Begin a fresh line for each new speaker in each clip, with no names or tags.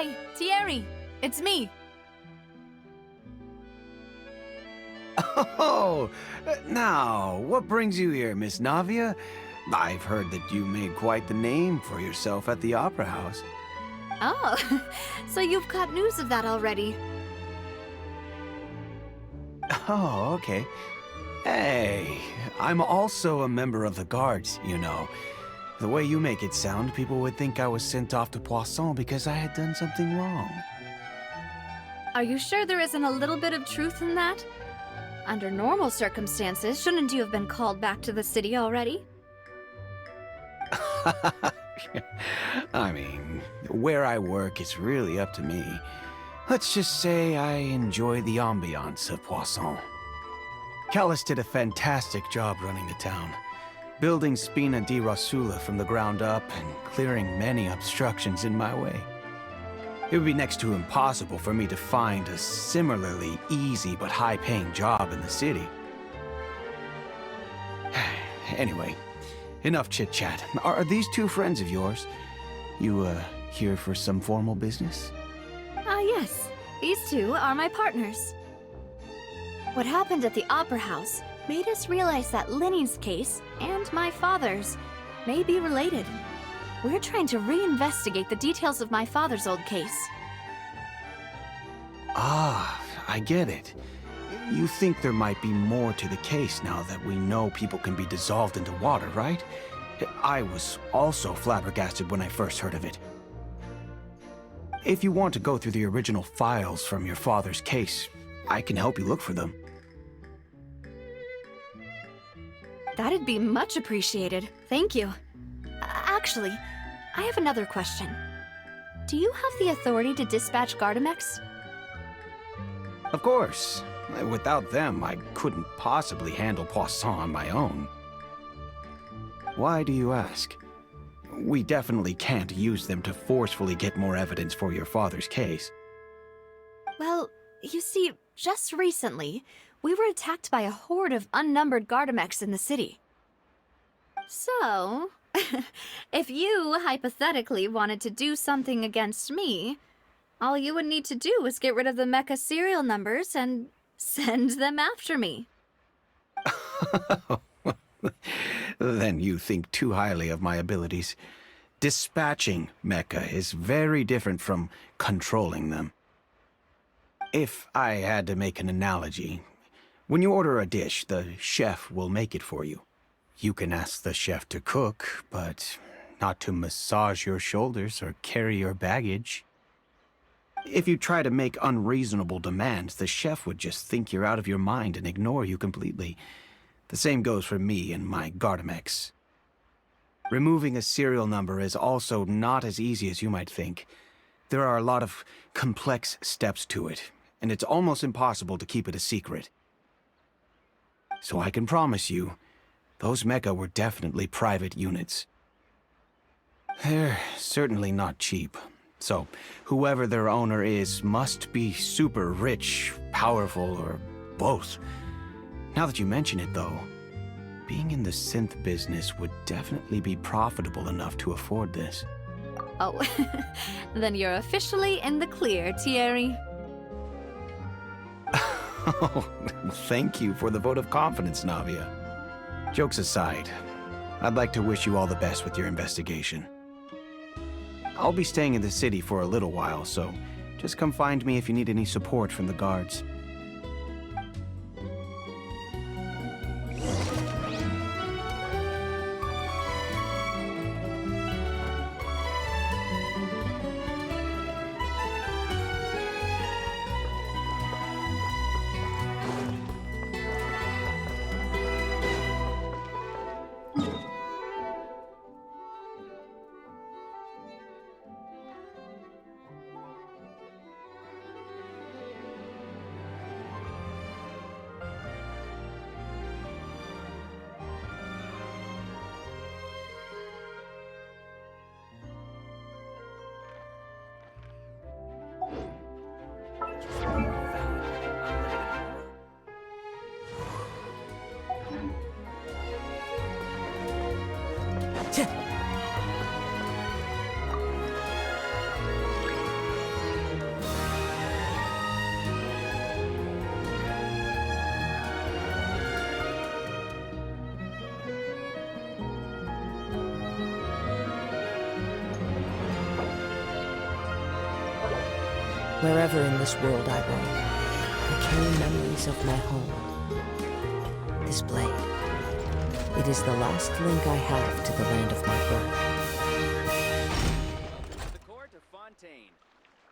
Hey, Thierry, it's me.
Oh, now, what brings you here, Miss Navia? I've heard that you made quite the name for yourself at the Opera House.
Oh, so you've got news of that already.
Oh, okay. Hey, I'm also a member of the Guards, you know. The way you make it sound, people would think I was sent off to Poisson because I had done something wrong.
Are you sure there isn't a little bit of truth in that? Under normal circumstances, shouldn't you have been called back to the city already?
I mean, where I work is really up to me. Let's just say I enjoy the ambiance of Poisson. Callis did a fantastic job running the town, building Spina di Rosula from the ground up and clearing many obstructions in my way. It would be next to impossible for me to find a similarly easy but high-paying job in the city. Anyway, enough chit-chat. Are these two friends of yours? You, here for some formal business?
Yes. These two are my partners. What happened at the Opera House made us realize that Linny's case and my father's may be related. We're trying to reinvestigate the details of my father's old case.
Ah, I get it. You think there might be more to the case now that we know people can be dissolved into water, right? I was also flabbergasted when I first heard of it. If you want to go through the original files from your father's case, I can help you look for them.
That'd be much appreciated. Thank you. Actually, I have another question. Do you have the authority to dispatch Gardamex?
Of course. Without them, I couldn't possibly handle Poisson on my own. Why do you ask? We definitely can't use them to forcefully get more evidence for your father's case.
Well, you see, just recently, we were attacked by a horde of unnumbered Gardamex in the city. So, if you hypothetically wanted to do something against me, all you would need to do is get rid of the mecha serial numbers and send them after me.
Then you think too highly of my abilities. Dispatching mecha is very different from controlling them. If I had to make an analogy, when you order a dish, the chef will make it for you. You can ask the chef to cook, but not to massage your shoulders or carry your baggage. If you try to make unreasonable demands, the chef would just think you're out of your mind and ignore you completely. The same goes for me and my Gardamex. Removing a serial number is also not as easy as you might think. There are a lot of complex steps to it, and it's almost impossible to keep it a secret. So I can promise you, those mecha were definitely private units. They're certainly not cheap. So, whoever their owner is must be super rich, powerful, or both. Now that you mention it, though, being in the synth business would definitely be profitable enough to afford this.
Oh, then you're officially in the clear, Thierry.
Oh, thank you for the vote of confidence, Navia. Jokes aside, I'd like to wish you all the best with your investigation. I'll be staying in the city for a little while, so just come find me if you need any support from the guards.
Wherever in this world I roam, I carry memories of my home. This blade, it is the last link I have to the land of my birth.
Welcome to the court of Fontaine.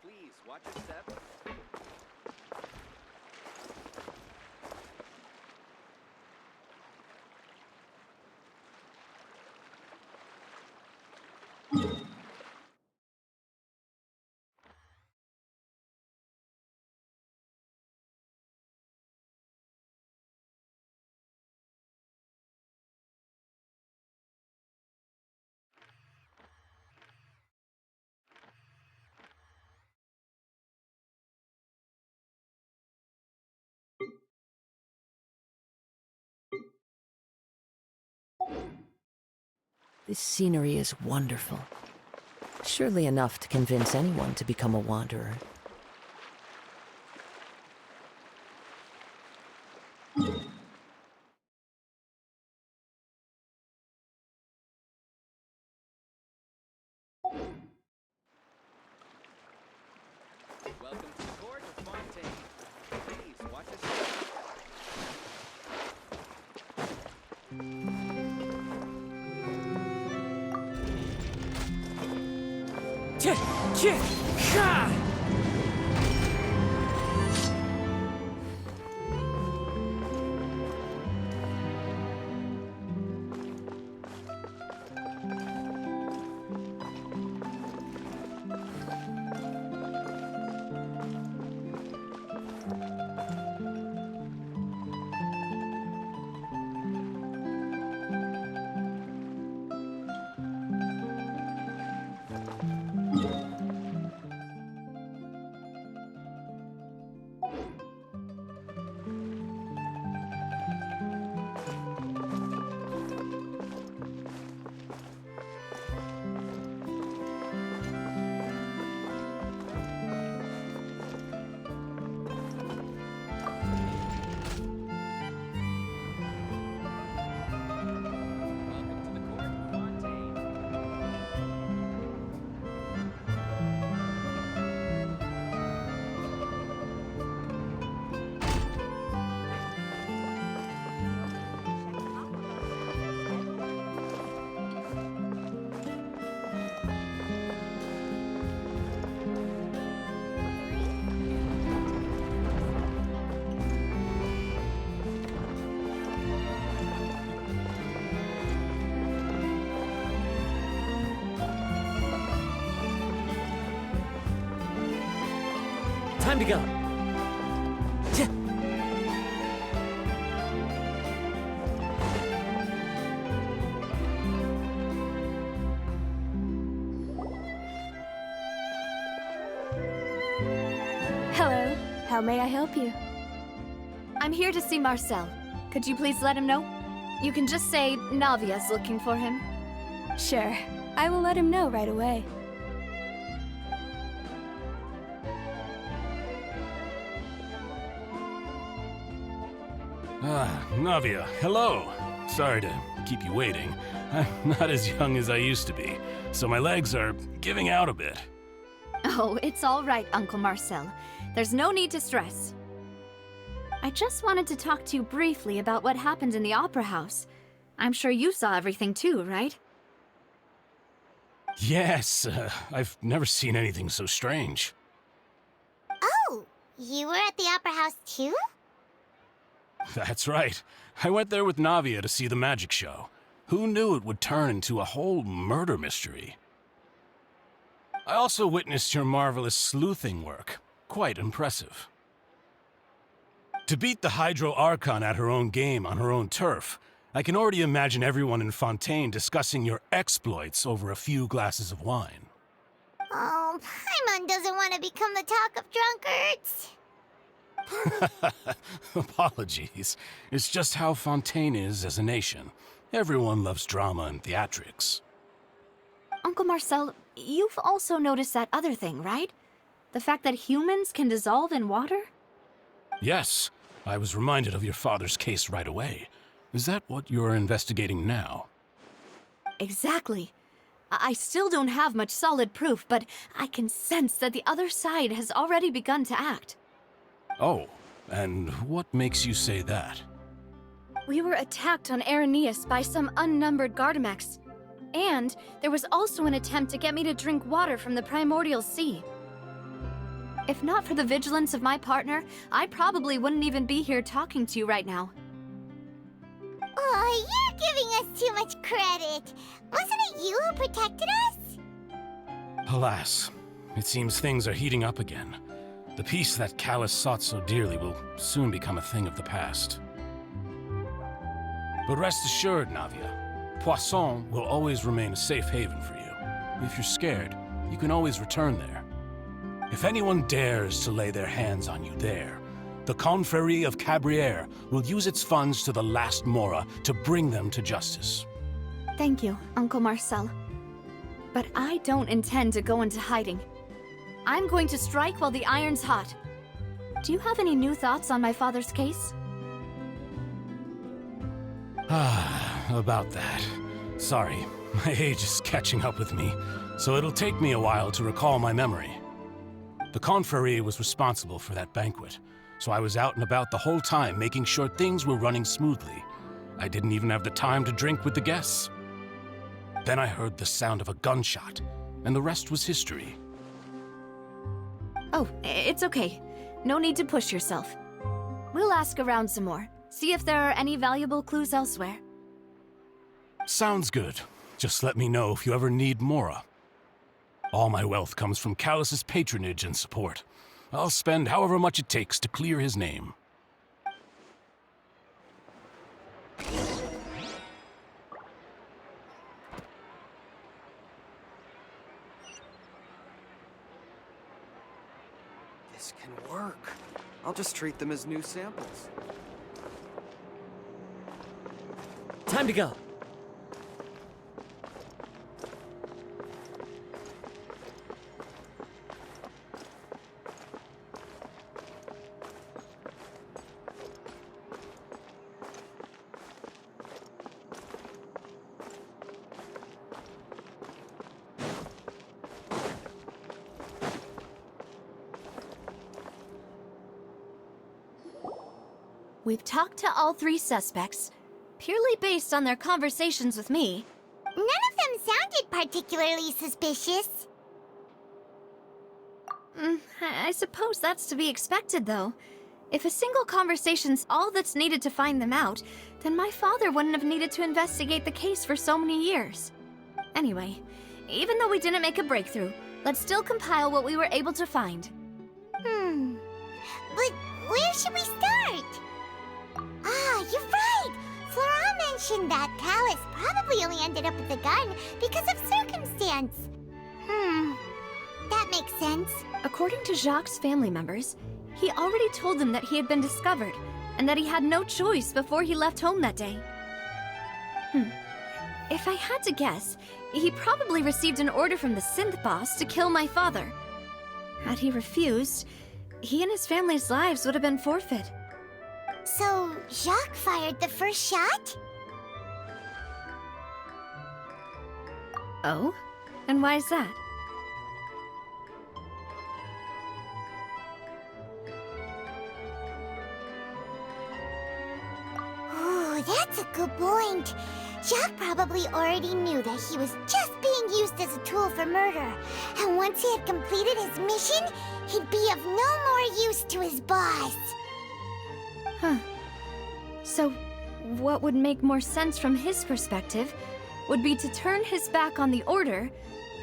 Please watch your step.
This scenery is wonderful. Surely enough to convince anyone to become a wanderer.
Welcome to the court of Fontaine. Please watch your step. Welcome to the court of Fontaine.
Time to go.
Hello. How may I help you? I'm here to see Marcel. Could you please let him know? You can just say Navia's looking for him.
Sure. I will let him know right away.
Ah, Navia, hello. Sorry to keep you waiting. I'm not as young as I used to be, so my legs are giving out a bit.
Oh, it's all right, Uncle Marcel. There's no need to stress. I just wanted to talk to you briefly about what happened in the Opera House. I'm sure you saw everything too, right?
Yes, I've never seen anything so strange.
Oh, you were at the Opera House too?
That's right. I went there with Navia to see the magic show. Who knew it would turn into a whole murder mystery? I also witnessed your marvelous sleuthing work. Quite impressive. To beat the Hydro Archon at her own game on her own turf, I can already imagine everyone in Fontaine discussing your exploits over a few glasses of wine.
Oh, Paimon doesn't want to become the talk of drunkards.
Apologies. It's just how Fontaine is as a nation. Everyone loves drama and theatrics.
Uncle Marcel, you've also noticed that other thing, right? The fact that humans can dissolve in water?
Yes, I was reminded of your father's case right away. Is that what you're investigating now?
Exactly. I still don't have much solid proof, but I can sense that the other side has already begun to act.
Oh, and what makes you say that?
We were attacked on Araneus by some unnumbered Gardamex. And there was also an attempt to get me to drink water from the primordial sea.
If not for the vigilance of my partner, I probably wouldn't even be here talking to you right now.
Oh, you're giving us too much credit. Wasn't it you who protected us?
Alas, it seems things are heating up again. The peace that Callus sought so dearly will soon become a thing of the past. But rest assured, Navia, Poisson will always remain a safe haven for you. If you're scared, you can always return there. If anyone dares to lay their hands on you there, the Confrérie of Cabrières will use its funds to the last Mora to bring them to justice.
Thank you, Uncle Marcel. But I don't intend to go into hiding. I'm going to strike while the iron's hot. Do you have any new thoughts on my father's case?
About that. Sorry, my age is catching up with me, so it'll take me a while to recall my memory. The Confrérie was responsible for that banquet, so I was out and about the whole time making sure things were running smoothly. I didn't even have the time to drink with the guests. Then I heard the sound of a gunshot, and the rest was history.
Oh, it's okay. No need to push yourself. We'll ask around some more, see if there are any valuable clues elsewhere.
Sounds good. Just let me know if you ever need Mora. All my wealth comes from Callus's patronage and support. I'll spend however much it takes to clear his name.
This can work. I'll just treat them as new samples.
Time to go.
We've talked to all three suspects, purely based on their conversations with me.
None of them sounded particularly suspicious.
I suppose that's to be expected, though. If a single conversation's all that's needed to find them out, then my father wouldn't have needed to investigate the case for so many years. Anyway, even though we didn't make a breakthrough, let's still compile what we were able to find.
But where should we start? Ah, you're right! Flora mentioned that Callus probably only ended up with the gun because of circumstance. That makes sense.
According to Jacques' family members, he already told them that he had been discovered, and that he had no choice before he left home that day. If I had to guess, he probably received an order from the synth boss to kill my father. Had he refused, he and his family's lives would have been forfeit.
So, Jacques fired the first shot?
Oh? And why is that?
Ooh, that's a good point. Jacques probably already knew that he was just being used as a tool for murder. And once he had completed his mission, he'd be of no more use to his boss.
So, what would make more sense from his perspective would be to turn his back on the Order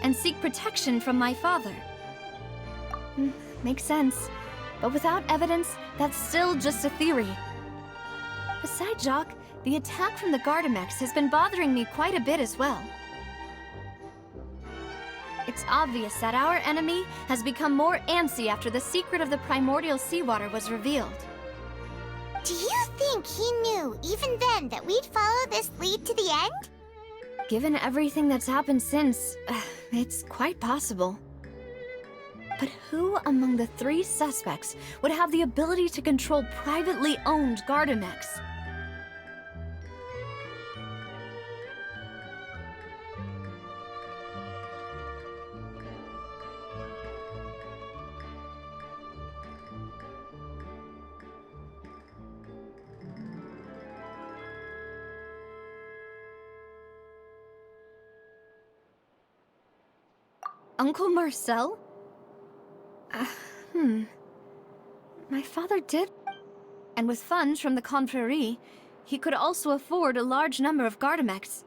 and seek protection from my father. Makes sense. But without evidence, that's still just a theory. Besides Jacques, the attack from the Gardamex has been bothering me quite a bit as well. It's obvious that our enemy has become more antsy after the secret of the primordial seawater was revealed.
Do you think he knew, even then, that we'd follow this lead to the end?
Given everything that's happened since, it's quite possible. But who among the three suspects would have the ability to control privately owned Gardamex?
Uncle Marcel? My father did. And with funds from the Confrérie, he could also afford a large number of Gardamex.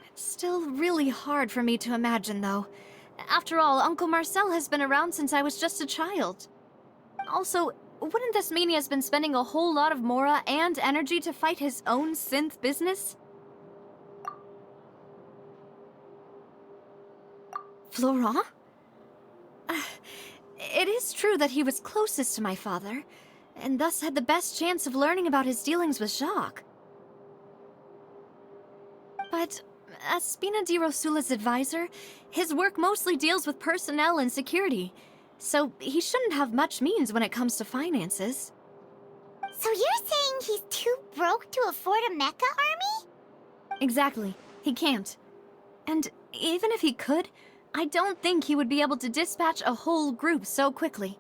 It's still really hard for me to imagine, though. After all, Uncle Marcel has been around since I was just a child. Also, wouldn't this mean he has been spending a whole lot of mora and energy to fight his own synth business? Florent? It is true that he was closest to my father, and thus had the best chance of learning about his dealings with Jacques. But as Spina di Rosula's advisor, his work mostly deals with personnel and security, so he shouldn't have much means when it comes to finances.
So you're saying he's too broke to afford a mecha army?
Exactly. He can't. And even if he could, I don't think he would be able to dispatch a whole group so quickly.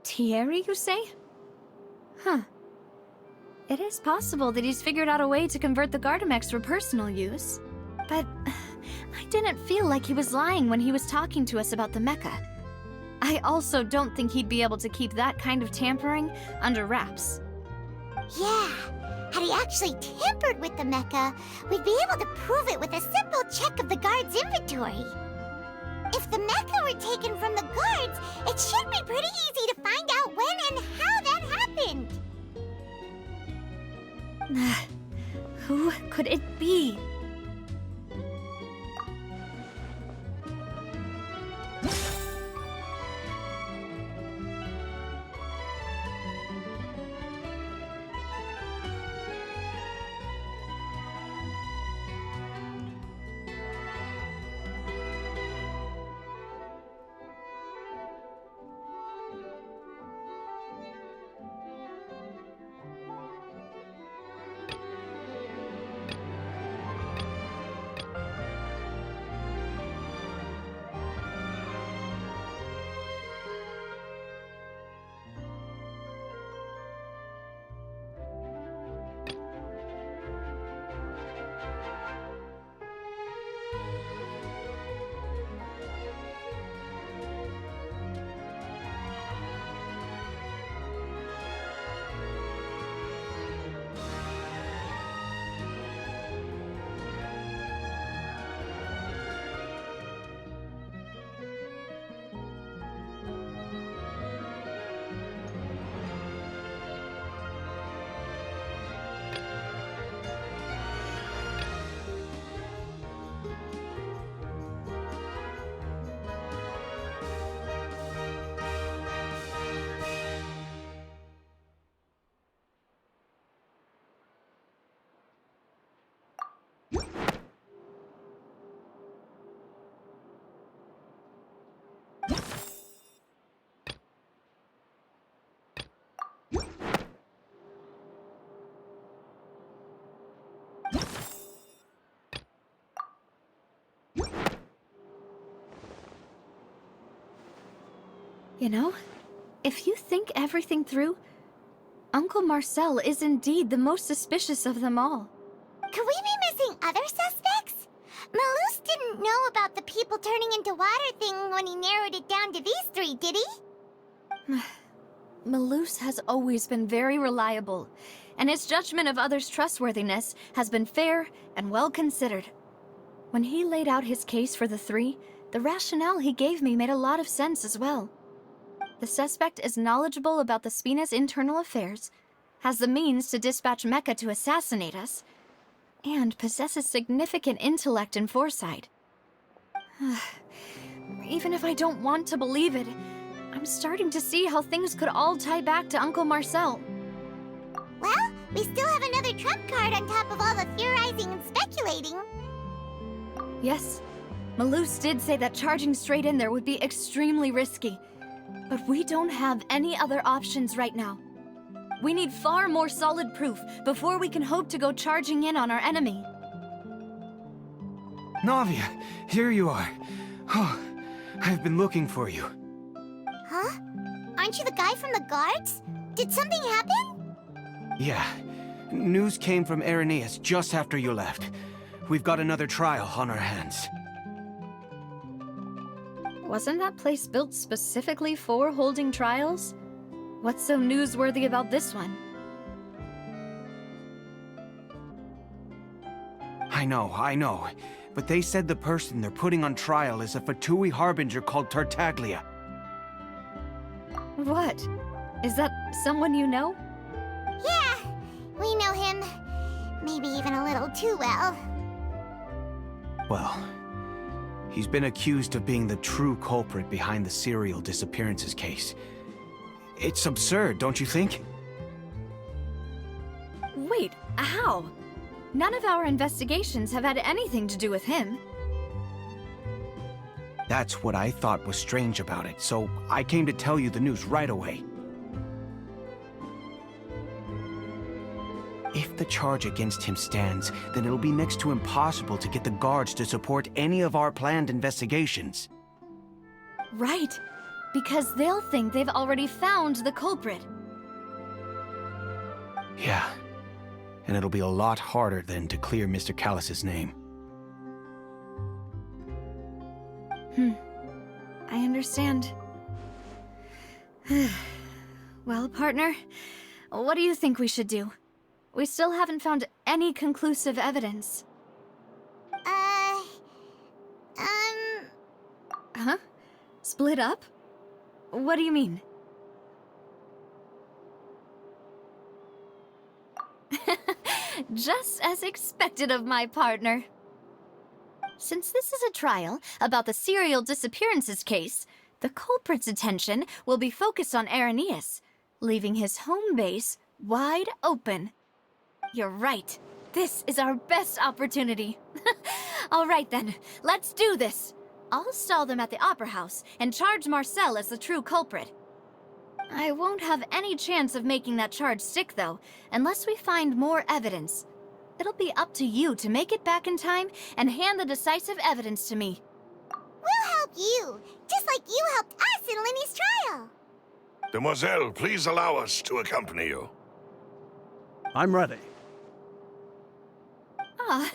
Thierry, you say? Huh. It is possible that he's figured out a way to convert the Gardamex for personal use. But I didn't feel like he was lying when he was talking to us about the mecha. I also don't think he'd be able to keep that kind of tampering under wraps.
Yeah. Had he actually tampered with the mecha, we'd be able to prove it with a simple check of the guard's inventory. If the mecha were taken from the guards, it should be pretty easy to find out when and how that happened.
Who could it be? You know, if you think everything through, Uncle Marcel is indeed the most suspicious of them all.
Could we be missing other suspects? Malus didn't know about the people turning into water thing when he narrowed it down to these three, did he?
Malus has always been very reliable, and his judgment of others' trustworthiness has been fair and well considered. When he laid out his case for the three, the rationale he gave me made a lot of sense as well. The suspect is knowledgeable about the Spina's internal affairs, has the means to dispatch Mecha to assassinate us, and possesses significant intellect and foresight. Even if I don't want to believe it, I'm starting to see how things could all tie back to Uncle Marcel.
Well, we still have another trump card on top of all the theorizing and speculating.
Yes, Malus did say that charging straight in there would be extremely risky. But we don't have any other options right now. We need far more solid proof before we can hope to go charging in on our enemy.
Navia, here you are. Oh, I've been looking for you.
Huh? Aren't you the guy from the guards? Did something happen?
Yeah. News came from Irenaeus just after you left. we've got another trial on our hands.
Wasn't that place built specifically for holding trials? What's so newsworthy about this one?
I know. But they said the person they're putting on trial is a Fatui harbinger called Tartaglia.
What? Is that someone you know?
Yeah, we know him. Maybe even a little too well.
Well, he's been accused of being the true culprit behind the serial disappearances case. It's absurd, don't you think?
Wait, how? None of our investigations have had anything to do with him.
That's what I thought was strange about it, so I came to tell you the news right away. If the charge against him stands, then it'll be next to impossible to get the guards to support any of our planned investigations.
Right, because they'll think they've already found the culprit.
Yeah, and it'll be a lot harder then to clear Mr. Callus's name.
I understand. Well, partner, what do you think we should do? We still haven't found any conclusive evidence. Huh? Split up? What do you mean? Just as expected of my partner. Since this is a trial about the serial disappearances case, the culprit's attention will be focused on Irenaeus, leaving his home base wide open. You're right. This is our best opportunity. All right then, let's do this. I'll stall them at the Opera House and charge Marcel as the true culprit. I won't have any chance of making that charge stick, though, unless we find more evidence. It'll be up to you to make it back in time and hand the decisive evidence to me.
We'll help you, just like you helped us in Linny's trial.
Demoiselle, please allow us to accompany you.
I'm ready.
Ah,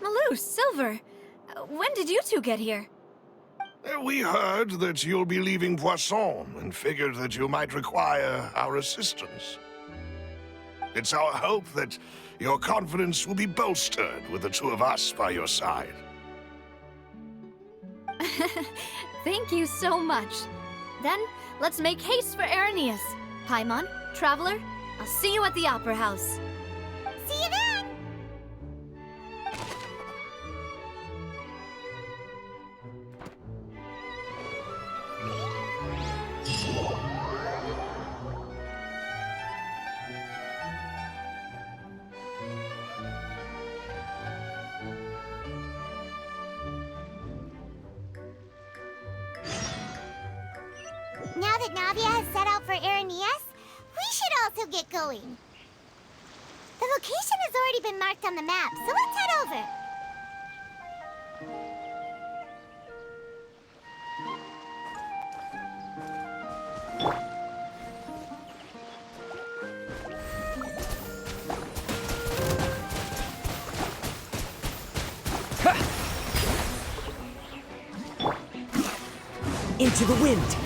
Malou, Silver. When did you two get here?
We heard that you'll be leaving Poisson and figured that you might require our assistance. It's our hope that your confidence will be bolstered with the two of us by your side.
Thank you so much. Then, let's make haste for Irenaeus. Paimon, Traveler, I'll see you at the Opera House.
See you then! Now that Navia has set out for Irenaeus, we should also get going. The location has already been marked on the map, so let's head over.
Into the wind.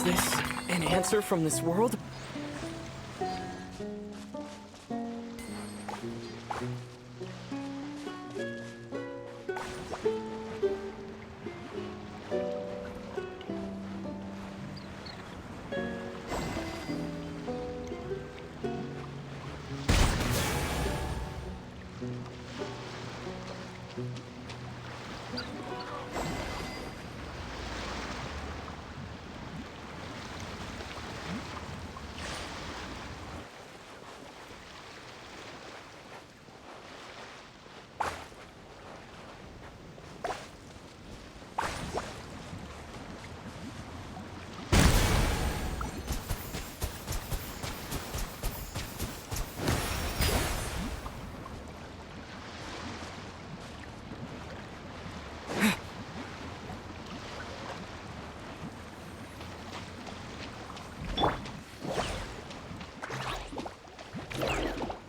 Is this an answer from this world?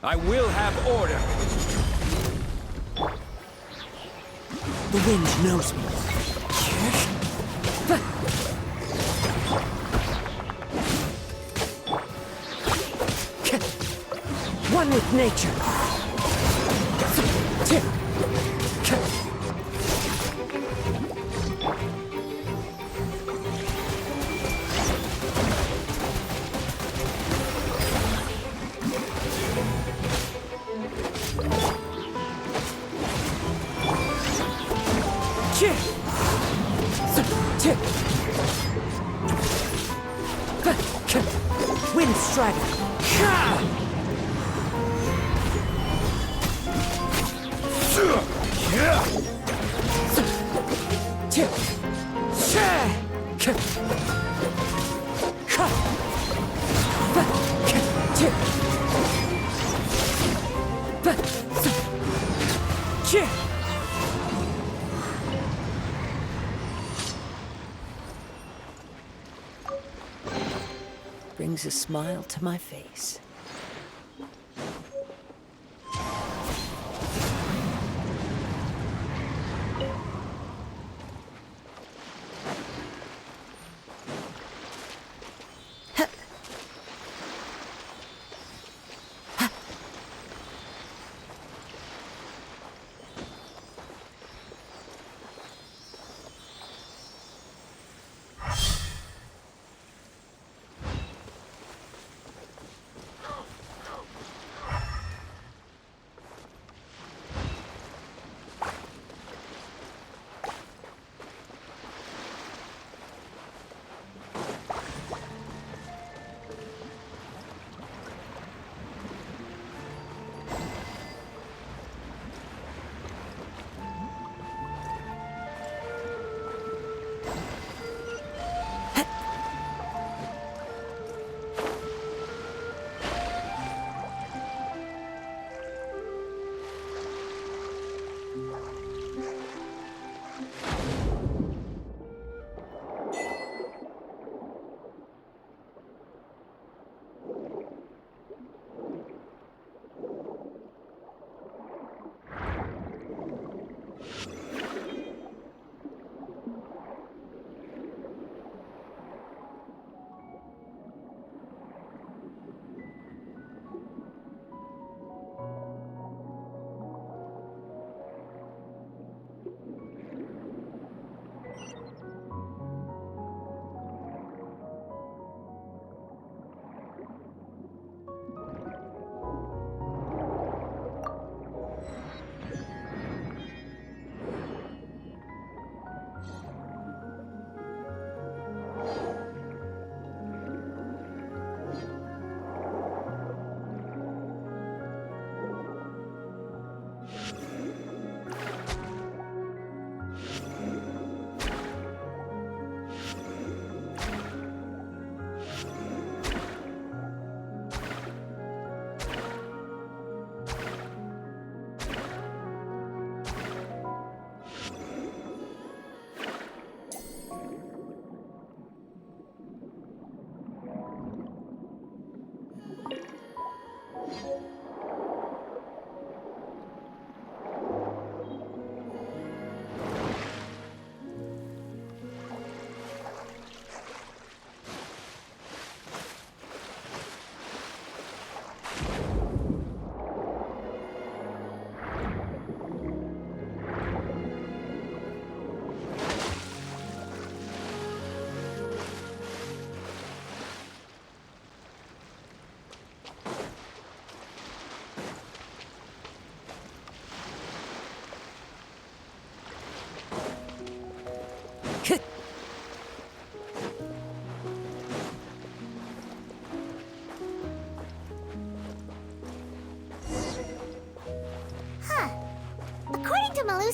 I will have order.
The wind knows me. One with nature. Wind strider. Brings a smile to my face.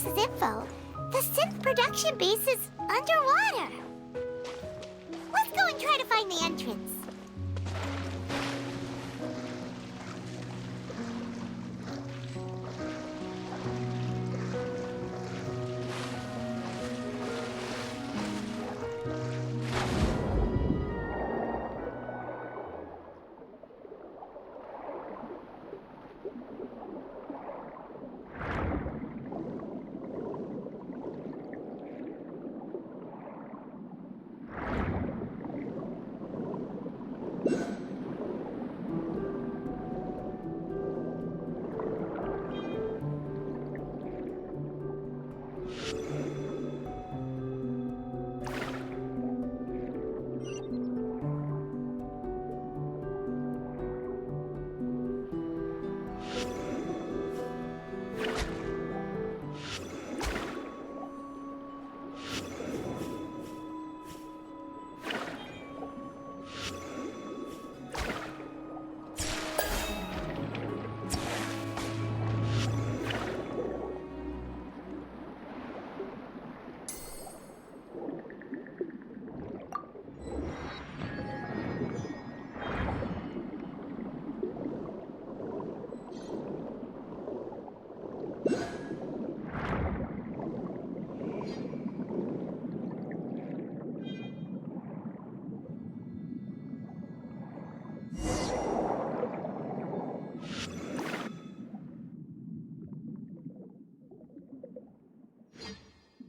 Luce's info, the synth production base is underwater. Let's go and try to find the entrance.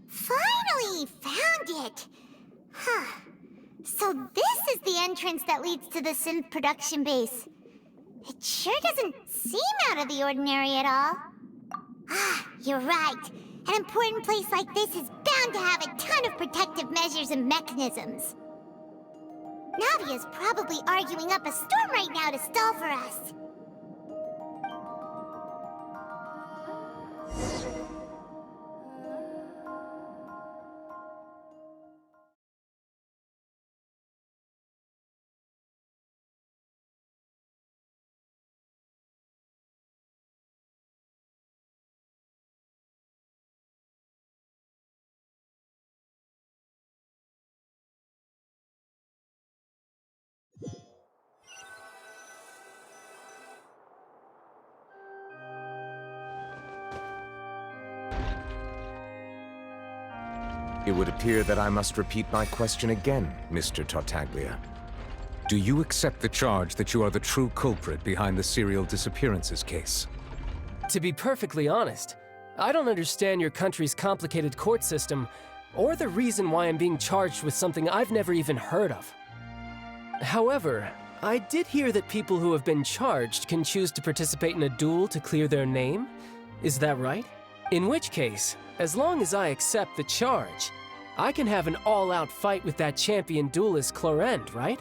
Finally found it! Huh. So this is the entrance that leads to the synth production base. It sure doesn't seem out of the ordinary at all. Ah, you're right. An important place like this is bound to have a ton of protective measures and mechanisms. Navia's probably arguing up a storm right now to stall for us.
It would appear that I must repeat my question again, Mr. Tartaglia. Do you accept the charge that you are the true culprit behind the serial disappearances case?
To be perfectly honest, I don't understand your country's complicated court system, or the reason why I'm being charged with something I've never even heard of. However, I did hear that people who have been charged can choose to participate in a duel to clear their name. Is that right? In which case, as long as I accept the charge, I can have an all-out fight with that champion duelist Clorend, right?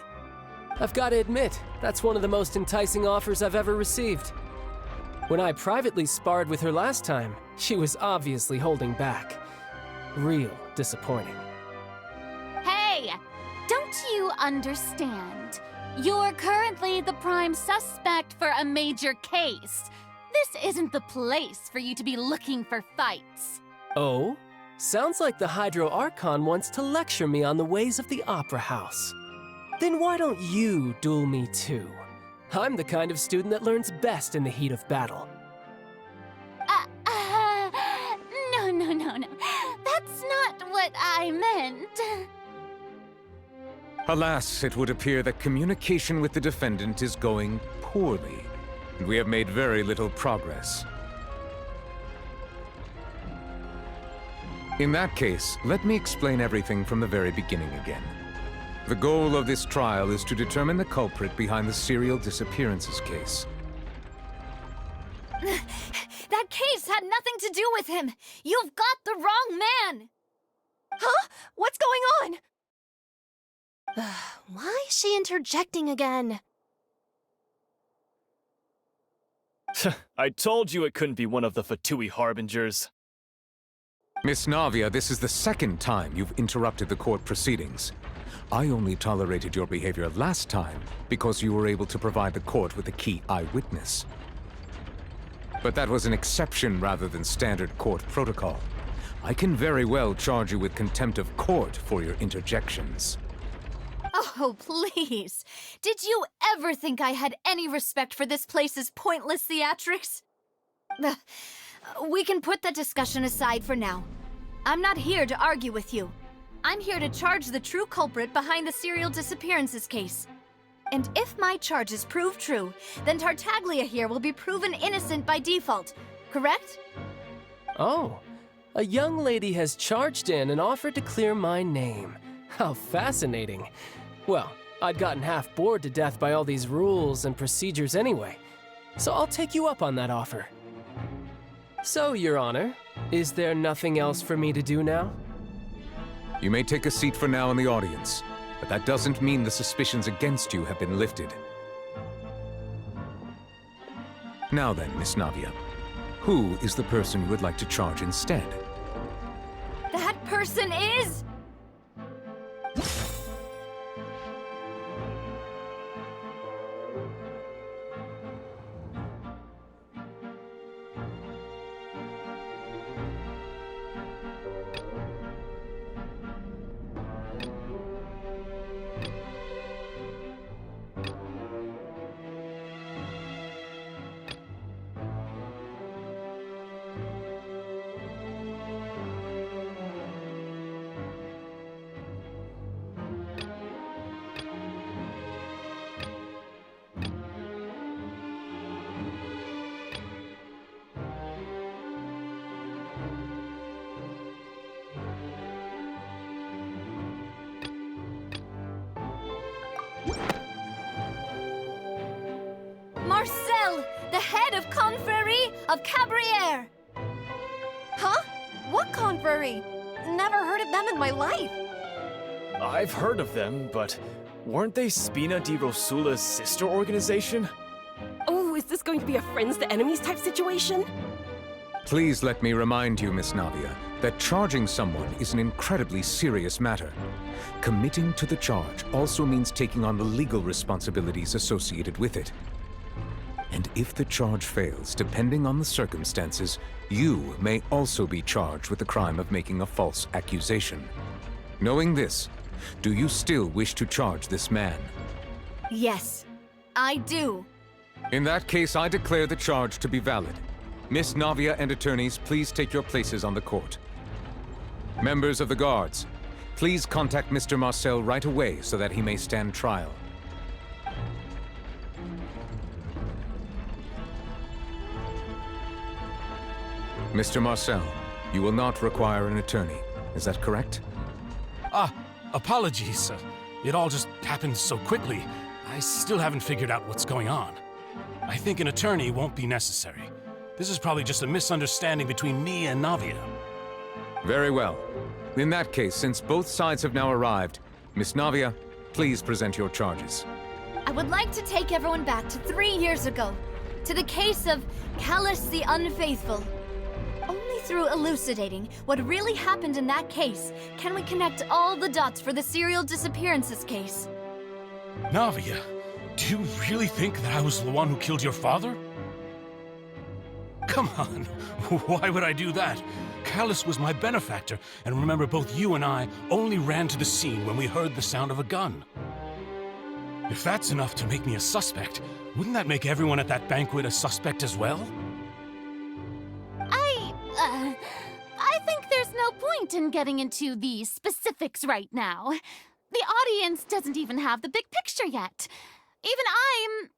I've got to admit, that's one of the most enticing offers I've ever received. When I privately sparred with her last time, she was obviously holding back. Real disappointing.
Hey! Don't you understand? You're currently the prime suspect for a major case. This isn't the place for you to be looking for fights.
Oh? Sounds like the Hydro Archon wants to lecture me on the ways of the Opera House. Then why don't you duel me too? I'm the kind of student that learns best in the heat of battle.
No. That's not what I meant.
Alas, it would appear that communication with the defendant is going poorly, and we have made very little progress. In that case, let me explain everything from the very beginning again. The goal of this trial is to determine the culprit behind the serial disappearances case.
That case had nothing to do with him! You've got the wrong man! Huh? What's going on? Why is she interjecting again?
I told you it couldn't be one of the Fatui Harbingers.
Miss Navia, this is the second time you've interrupted the court proceedings. I only tolerated your behavior last time because you were able to provide the court with a key eyewitness. But that was an exception rather than standard court protocol. I can very well charge you with contempt of court for your interjections.
Oh, please. Did you ever think I had any respect for this place's pointless theatrics? We can put that discussion aside for now. I'm not here to argue with you. I'm here to charge the true culprit behind the serial disappearances case. And if my charges prove true, then Tartaglia here will be proven innocent by default, correct?
Oh, a young lady has charged in and offered to clear my name. How fascinating. Well, I'd gotten half bored to death by all these rules and procedures anyway, so I'll take you up on that offer. So, Your Honor, is there nothing else for me to do now?
You may take a seat for now in the audience, but that doesn't mean the suspicions against you have been lifted. Now then, Miss Navia, who is the person you would like to charge instead?
That person is... Marcel, the head of Confrérie of Cabrières!
Huh? What confrérie? Never heard of them in my life.
I've heard of them, but weren't they Spina di Rosula's sister organization?
Oh, is this going to be a friends to enemies type situation?
Please let me remind you, Miss Navia, that charging someone is an incredibly serious matter. Committing to the charge also means taking on the legal responsibilities associated with it. And if the charge fails, depending on the circumstances, you may also be charged with the crime of making a false accusation. Knowing this, do you still wish to charge this man?
Yes, I do.
In that case, I declare the charge to be valid. Miss Navia and attorneys, please take your places on the court. Members of the guards, please contact Mr. Marcel right away so that he may stand trial. Mr. Marcel, you will not require an attorney. Is that correct?
Apologies. It all just happened so quickly. I still haven't figured out what's going on. I think an attorney won't be necessary. This is probably just a misunderstanding between me and Navia.
Very well. In that case, since both sides have now arrived, Miss Navia, please present your charges.
I would like to take everyone back to 3 years ago, to the case of Callus the Unfaithful. Only through elucidating what really happened in that case can we connect all the dots for the serial disappearances case.
Navia, do you really think that I was the one who killed your father? Come on, why would I do that? Callus was my benefactor, and remember, both you and I only ran to the scene when we heard the sound of a gun. If that's enough to make me a suspect, wouldn't that make everyone at that banquet a suspect as well?
I think there's no point in getting into the specifics right now. The audience doesn't even have the big picture yet. Even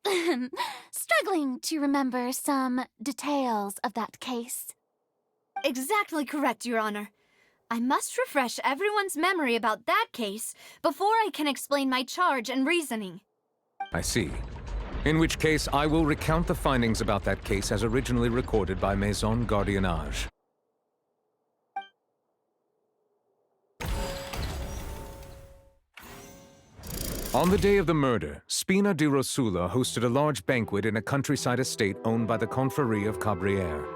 I'm struggling to remember some details of that case.
Exactly correct, Your Honor. I must refresh everyone's memory about that case before I can explain my charge and reasoning.
I see. In which case, I will recount the findings about that case as originally recorded by Maison Gardiennage. On the day of the murder, Spina di Rosula hosted a large banquet in a countryside estate owned by the Confrérie of Cabrières.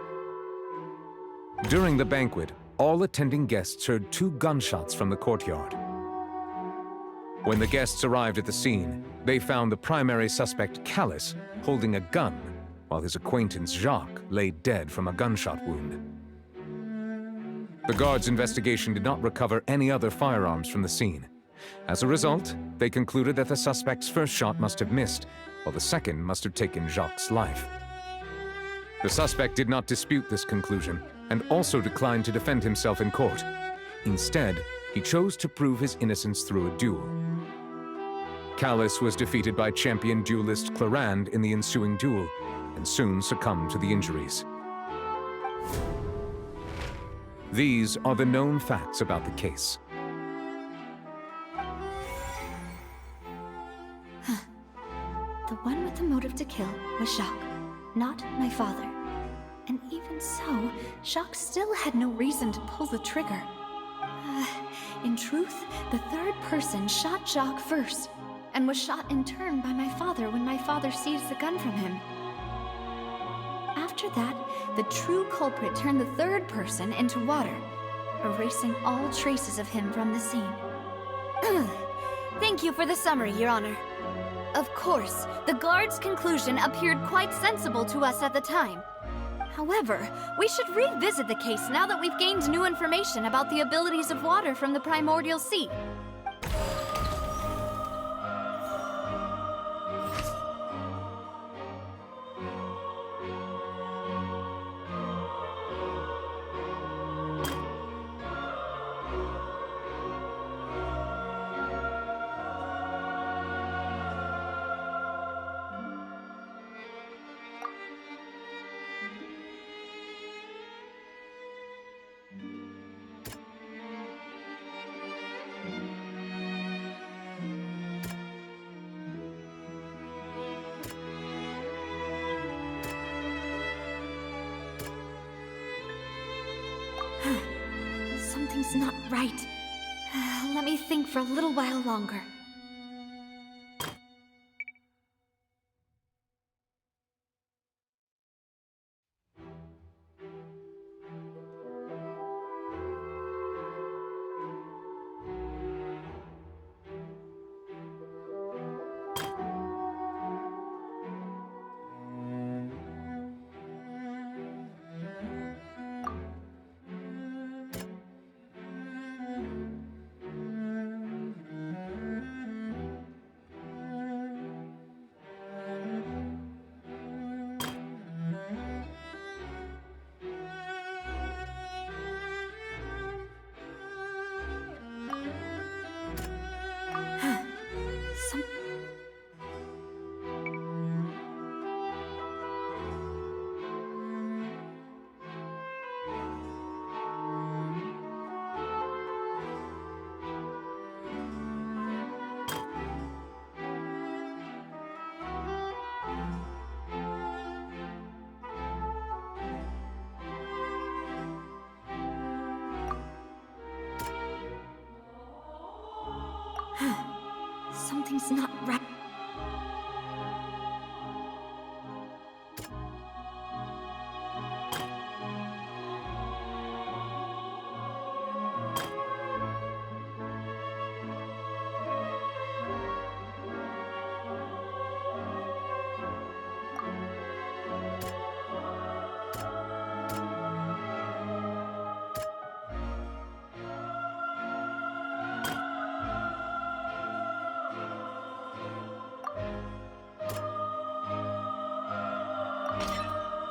During the banquet, all attending guests heard 2 gunshots from the courtyard. When the guests arrived at the scene, they found the primary suspect, Callus, holding a gun, while his acquaintance, Jacques, lay dead from a gunshot wound. The guards' investigation did not recover any other firearms from the scene. As a result, they concluded that the suspect's first shot must have missed, while the second must have taken Jacques' life. The suspect did not dispute this conclusion, and also declined to defend himself in court. Instead, he chose to prove his innocence through a duel. Callus was defeated by champion duelist Clarand in the ensuing duel, and soon succumbed to the injuries. These are the known facts about the case.
The one with the motive to kill was Jacques, not my father. And even so, Jacques still had no reason to pull the trigger. In truth, the third person shot Jacques first, and was shot in turn by my father when my father seized the gun from him. After that, the true culprit turned the third person into water, erasing all traces of him from the scene.
Thank you for the summary, Your Honor. Of course, the guard's conclusion appeared quite sensible to us at the time. However, we should revisit the case now that we've gained new information about the abilities of water from the primordial sea.
Something's not right. Let me think for a little while longer. Something's not right.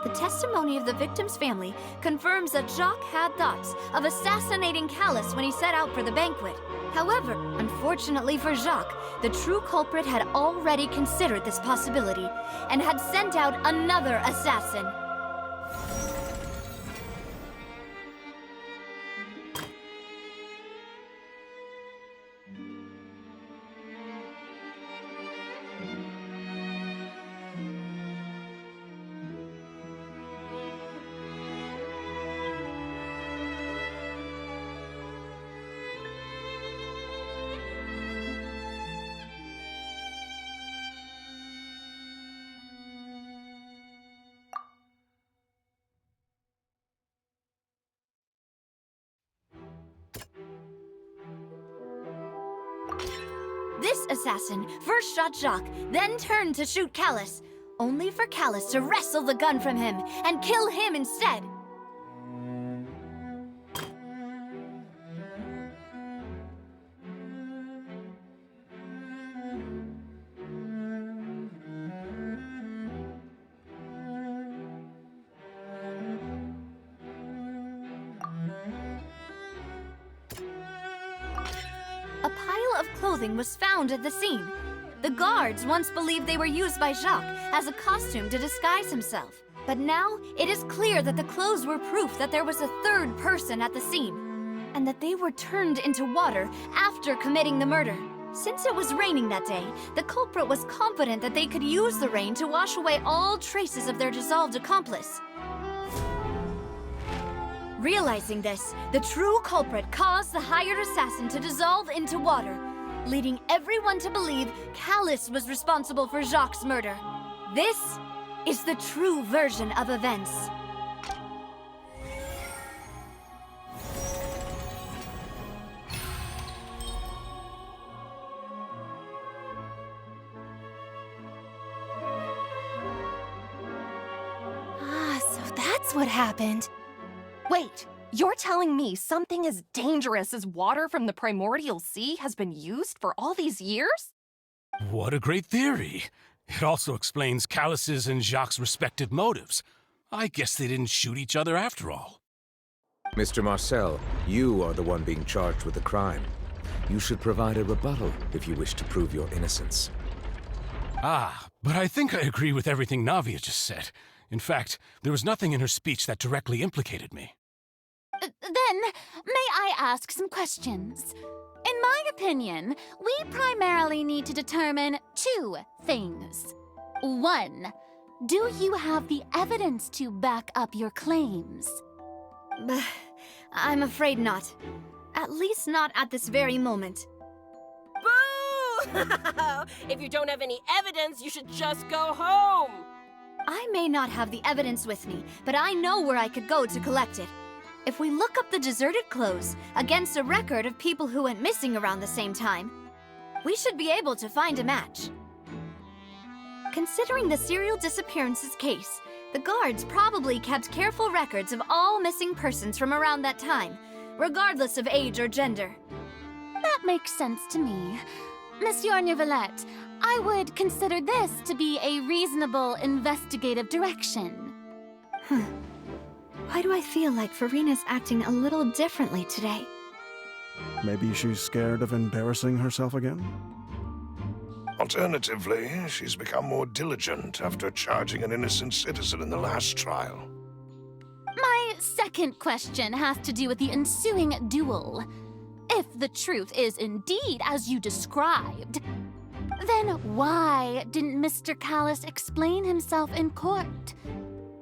The testimony of the victim's family confirms that Jacques had thoughts of assassinating Callus when he set out for the banquet. However, unfortunately for Jacques, the true culprit had already considered this possibility and had sent out another assassin. This assassin first shot Jacques, then turned to shoot Callus, only for Callus to wrestle the gun from him and kill him instead. a pile of clothing was found at the scene. The guards once believed they were used by Jacques as a costume to disguise himself. But now, it is clear that the clothes were proof that there was a third person at the scene, and that they were turned into water after committing the murder. Since it was raining that day, the culprit was confident that they could use the rain to wash away all traces of their dissolved accomplice. Realizing this, the true culprit caused the hired assassin to dissolve into water, leading everyone to believe Callus was responsible for Jacques' murder. This is the true version of events.
So that's what happened. Wait, you're telling me something as dangerous as water from the primordial sea has been used for all these years?
What a great theory. It also explains Callus's and Jacques' respective motives. I guess they didn't shoot each other after all.
Mr. Marcel, you are the one being charged with the crime. You should provide a rebuttal if you wish to prove your innocence.
Ah, but I think I agree with everything Navia just said. In fact, there was nothing in her speech that directly implicated me.
Then, may I ask some questions? In my opinion, we primarily need to determine two things. One, do you have the evidence to back up your claims?
I'm afraid not. At least not at this very moment.
Boo! If you don't have any evidence, you should just go home!
I may not have the evidence with me, but I know where I could go to collect it. If we look up the deserted clothes against a record of people who went missing around the same time, we should be able to find a match. Considering the serial disappearances case, the guards probably kept careful records of all missing persons from around that time, regardless of age or gender.
That makes sense to me. Monsieur Neuvillette, I would consider this to be a reasonable investigative direction.
Why do I feel like Farina's acting a little differently today?
Maybe she's scared of embarrassing herself again?
Alternatively, she's become more diligent after charging an innocent citizen in the last trial.
My second question has to do with the ensuing duel. If the truth is indeed as you described, then why didn't Mr. Callus explain himself in court?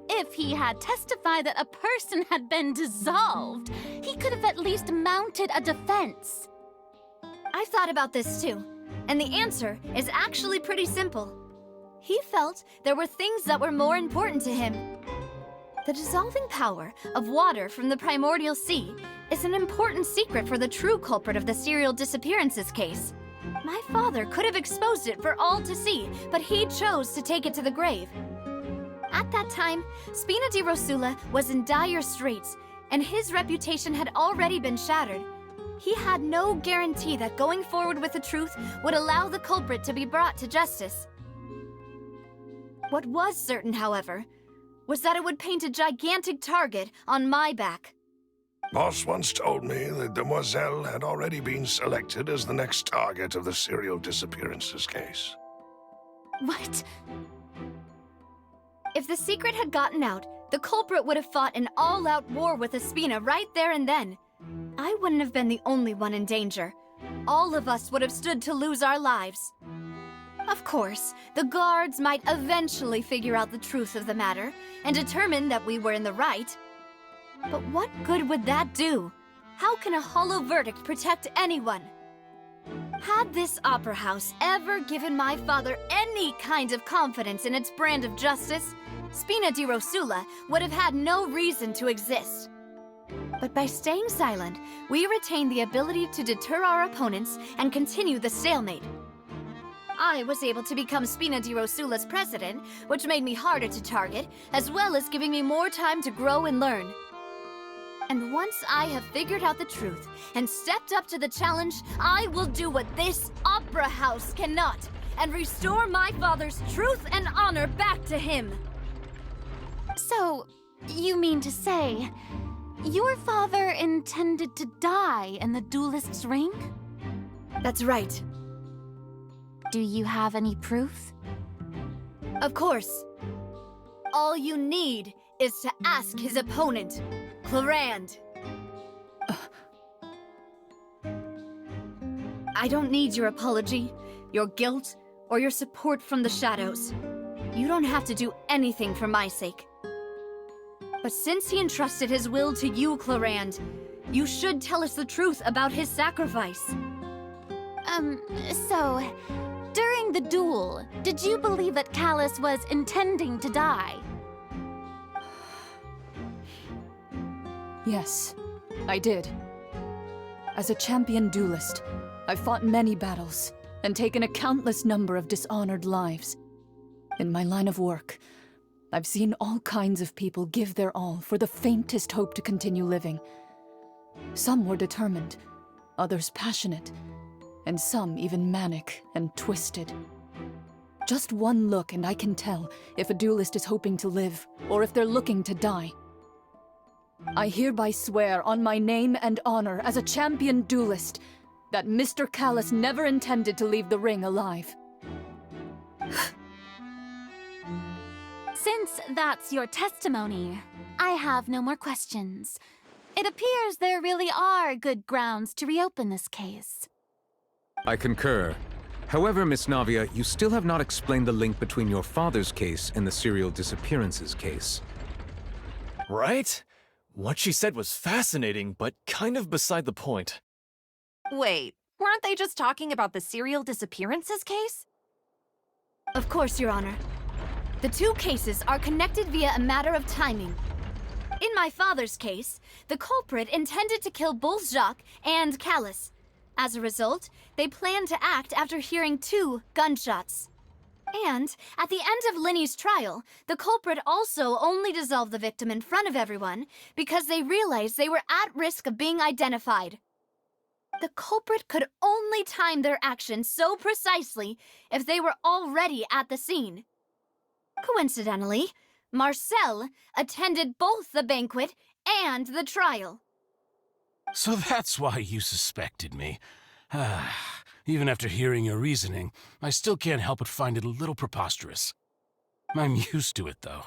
If he had testified that a person had been dissolved, he could have at least mounted a defense.
I've thought about this too, and the answer is actually pretty simple. He felt there were things that were more important to him. The dissolving power of water from the primordial sea is an important secret for the true culprit of the serial disappearances case. My father could have exposed it for all to see, but he chose to take it to the grave. At that time, Spina di Rosula was in dire straits, and his reputation had already been shattered. He had no guarantee that going forward with the truth would allow the culprit to be brought to justice. What was certain, however, was that it would paint a gigantic target on my back.
Boss once told me that Demoiselle had already been selected as the next target of the serial disappearances case.
What?
If the secret had gotten out, the culprit would have fought an all-out war with Espina right there and then. I wouldn't have been the only one in danger. All of us would have stood to lose our lives. Of course, the guards might eventually figure out the truth of the matter and determine that we were in the right. But what good would that do? How can a hollow verdict protect anyone? Had this opera house ever given my father any kind of confidence in its brand of justice, Spina di Rosula would have had no reason to exist. But by staying silent, we retain the ability to deter our opponents and continue the stalemate. I was able to become Spina di Rosula's president, which made me harder to target, as well as giving me more time to grow and learn. And once I have figured out the truth and stepped up to the challenge, I will do what this opera house cannot, and restore my father's truth and honor back to him.
So, you mean to say, your father intended to die in the duelist's ring?
That's right.
Do you have any proof?
Of course. All you need is to ask his opponent, Clarand. I don't need your apology, your guilt, or your support from the shadows. You don't have to do anything for my sake. But since he entrusted his will to you, Clarand, you should tell us the truth about his sacrifice.
So, during the duel, did you believe that Callus was intending to die?
Yes, I did. As a champion duelist, I've fought many battles and taken a countless number of dishonored lives. In my line of work, I've seen all kinds of people give their all for the faintest hope to continue living. Some were determined, others passionate, and some even manic and twisted. Just one look and I can tell if a duelist is hoping to live or if they're looking to die. I hereby swear on my name and honor as a champion duelist that Mr. Callus never intended to leave the ring alive.
Since that's your testimony, I have no more questions. It appears there really are good grounds to reopen this case.
I concur. However, Miss Navia, you still have not explained the link between your father's case and the serial disappearances case.
Right? What she said was fascinating, but kind of beside the point.
Wait, weren't they just talking about the serial disappearances case?
Of course, Your Honor. The two cases are connected via a matter of timing. In my father's case, the culprit intended to kill both Jacques and Callus. As a result, they planned to act after hearing 2 gunshots. And, at the end of Linny's trial, the culprit also only dissolved the victim in front of everyone because they realized they were at risk of being identified. The culprit could only time their actions so precisely if they were already at the scene. Coincidentally, Marcel attended both the banquet and the trial.
So that's why you suspected me. Even after hearing your reasoning, I still can't help but find it a little preposterous. I'm used to it, though.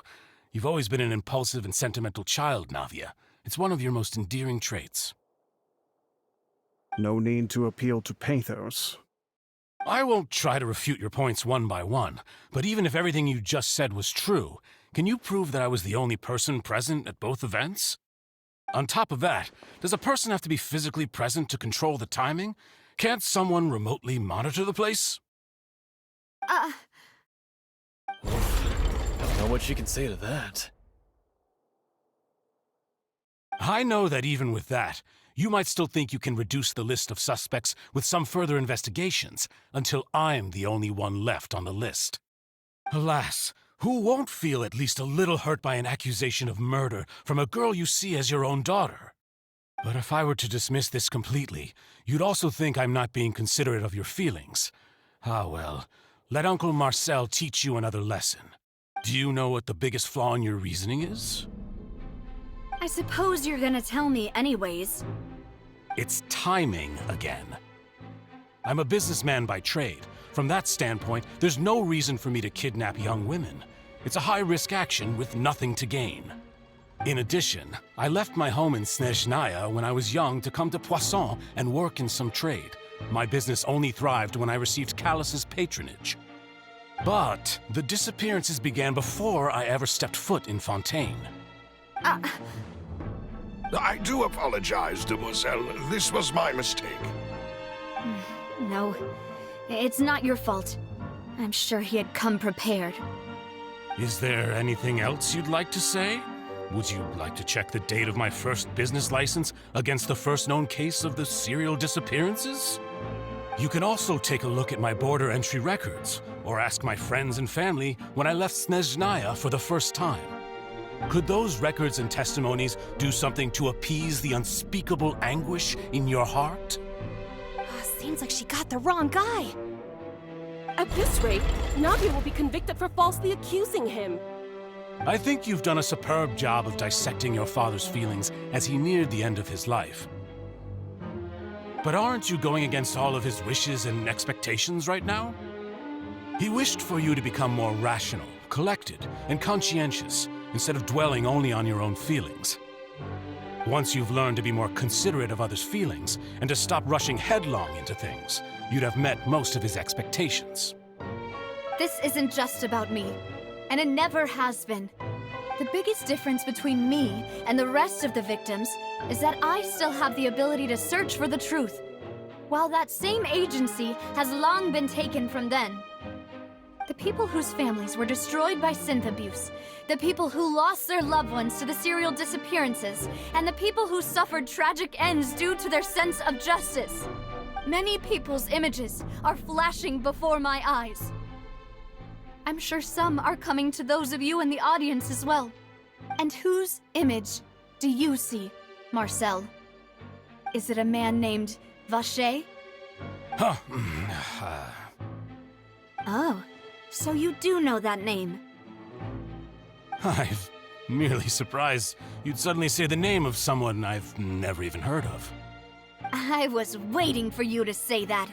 You've always been an impulsive and sentimental child, Navia. It's one of your most endearing traits.
No need to appeal to pathos.
I won't try to refute your points one by one, but even if everything you just said was true, can you prove that I was the only person present at both events? On top of that, does a person have to be physically present to control the timing? Can't someone remotely monitor the place?
Don't know what she can say to that.
I know that even with that, you might still think you can reduce the list of suspects with some further investigations until I'm the only one left on the list. Alas, who won't feel at least a little hurt by an accusation of murder from a girl you see as your own daughter? But if I were to dismiss this completely, you'd also think I'm not being considerate of your feelings. Ah well, let Uncle Marcel teach you another lesson. Do you know what the biggest flaw in your reasoning is?
I suppose you're gonna tell me anyways.
It's timing again. I'm a businessman by trade. From that standpoint, there's no reason for me to kidnap young women. It's a high-risk action with nothing to gain. In addition, I left my home in Snezhnaya when I was young to come to Poisson and work in some trade. My business only thrived when I received Callus's patronage. But the disappearances began before I ever stepped foot in Fontaine.
I do apologize, demoiselle. This was my mistake.
No, it's not your fault. I'm sure he had come prepared.
Is there anything else you'd like to say? Would you like to check the date of my first business license against the first known case of the serial disappearances? You can also take a look at my border entry records, or ask my friends and family when I left Snezhnaya for the first time. Could those records and testimonies do something to appease the unspeakable anguish in your heart?
Seems like she got the wrong guy. At this rate, Navia will be convicted for falsely accusing him.
I think you've done a superb job of dissecting your father's feelings as he neared the end of his life. But aren't you going against all of his wishes and expectations right now? He wished for you to become more rational, collected, and conscientious, instead of dwelling only on your own feelings. Once you've learned to be more considerate of others' feelings, and to stop rushing headlong into things, you'd have met most of his expectations.
This isn't just about me, and it never has been. The biggest difference between me and the rest of the victims is that I still have the ability to search for the truth, while that same agency has long been taken from them. The people whose families were destroyed by synth abuse, the people who lost their loved ones to the serial disappearances, and the people who suffered tragic ends due to their sense of justice. Many people's images are flashing before my eyes. I'm sure some are coming to those of you in the audience as well. And whose image do you see, Marcel? Is it a man named Vacher?
Huh.
Oh, so you do know that name.
I'm merely surprised you'd suddenly say the name of someone I've never even heard of.
I was waiting for you to say that.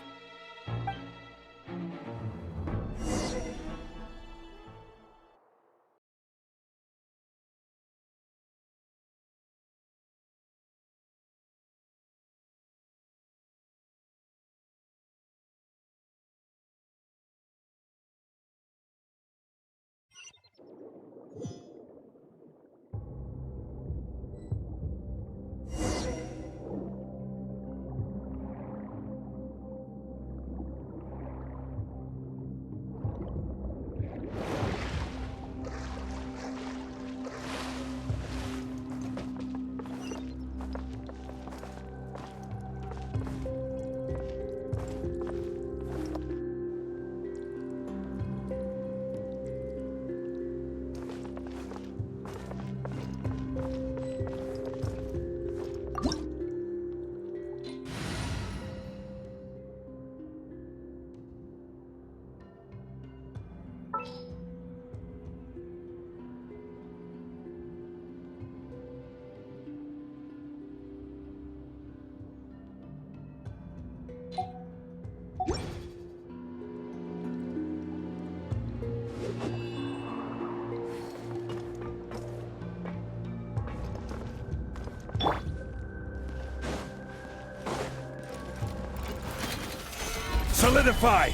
Solidify!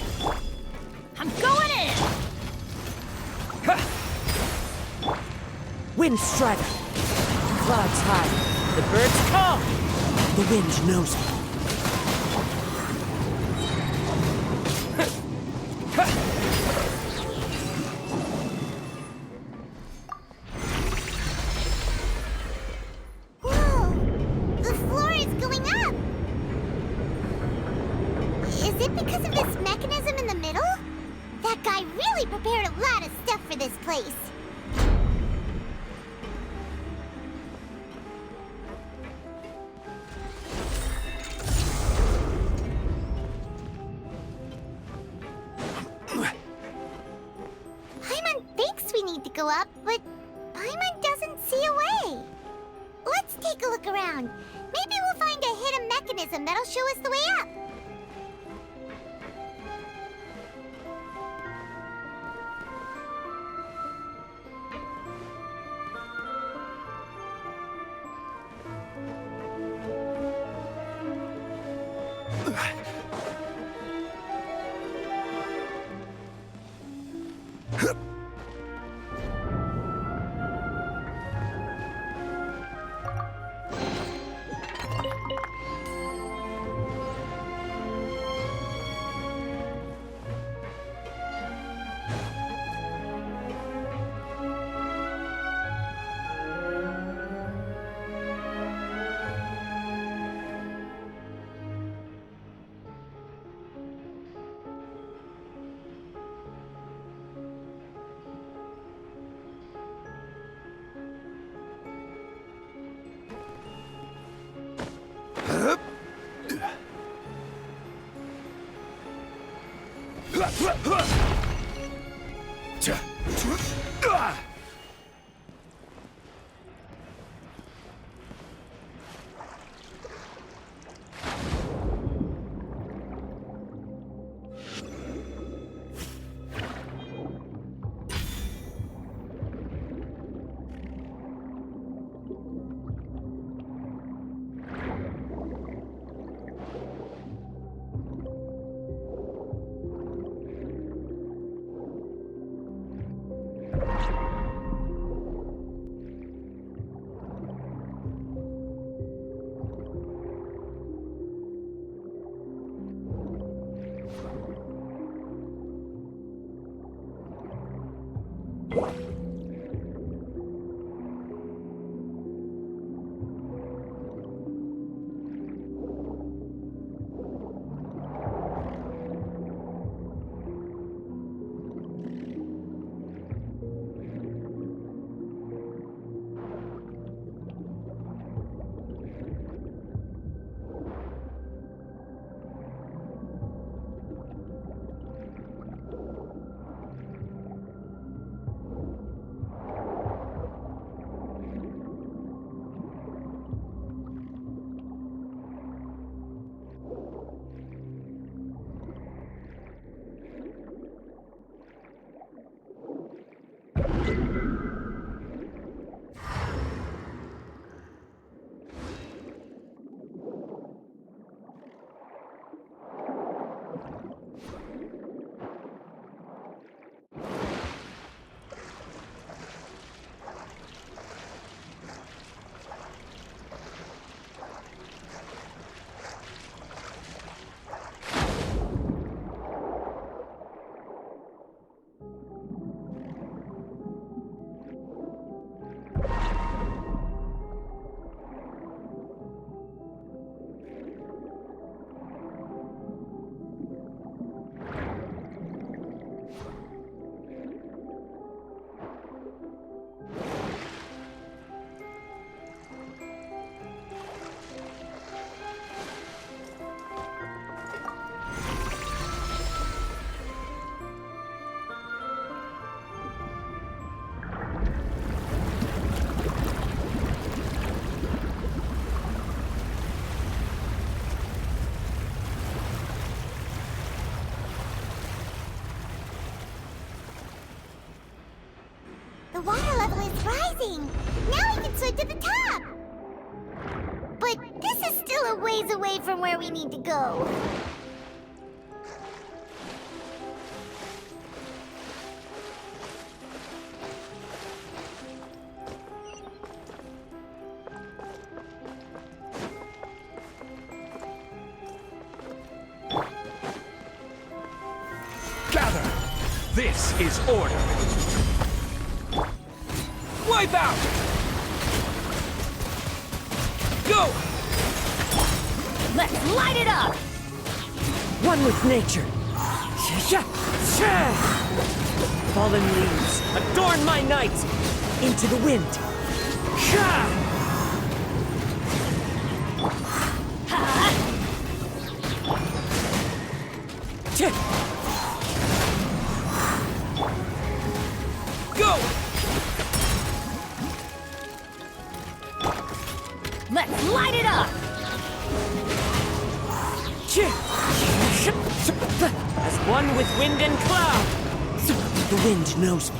I'm going in!
Wind strider. Clouds high. The birds come. The wind knows me.
Whoa! The floor is going up! Is it because of this mechanism in the middle? That guy really prepared a lot of stuff for this place. Paimon thinks we need to go up, but Paimon doesn't see a way. Let's take a look around. Maybe we'll find a hidden mechanism that'll show us the way up. The water level is rising! Now we can swim to the top! But this is still a ways away from where we need to go.
Gather! This is order! Wipe out! Go!
Let's light it up! One with nature. Fallen leaves, adorn my night! Into the wind.
Go!
Let's light it up! As one with wind and cloud! The wind knows me.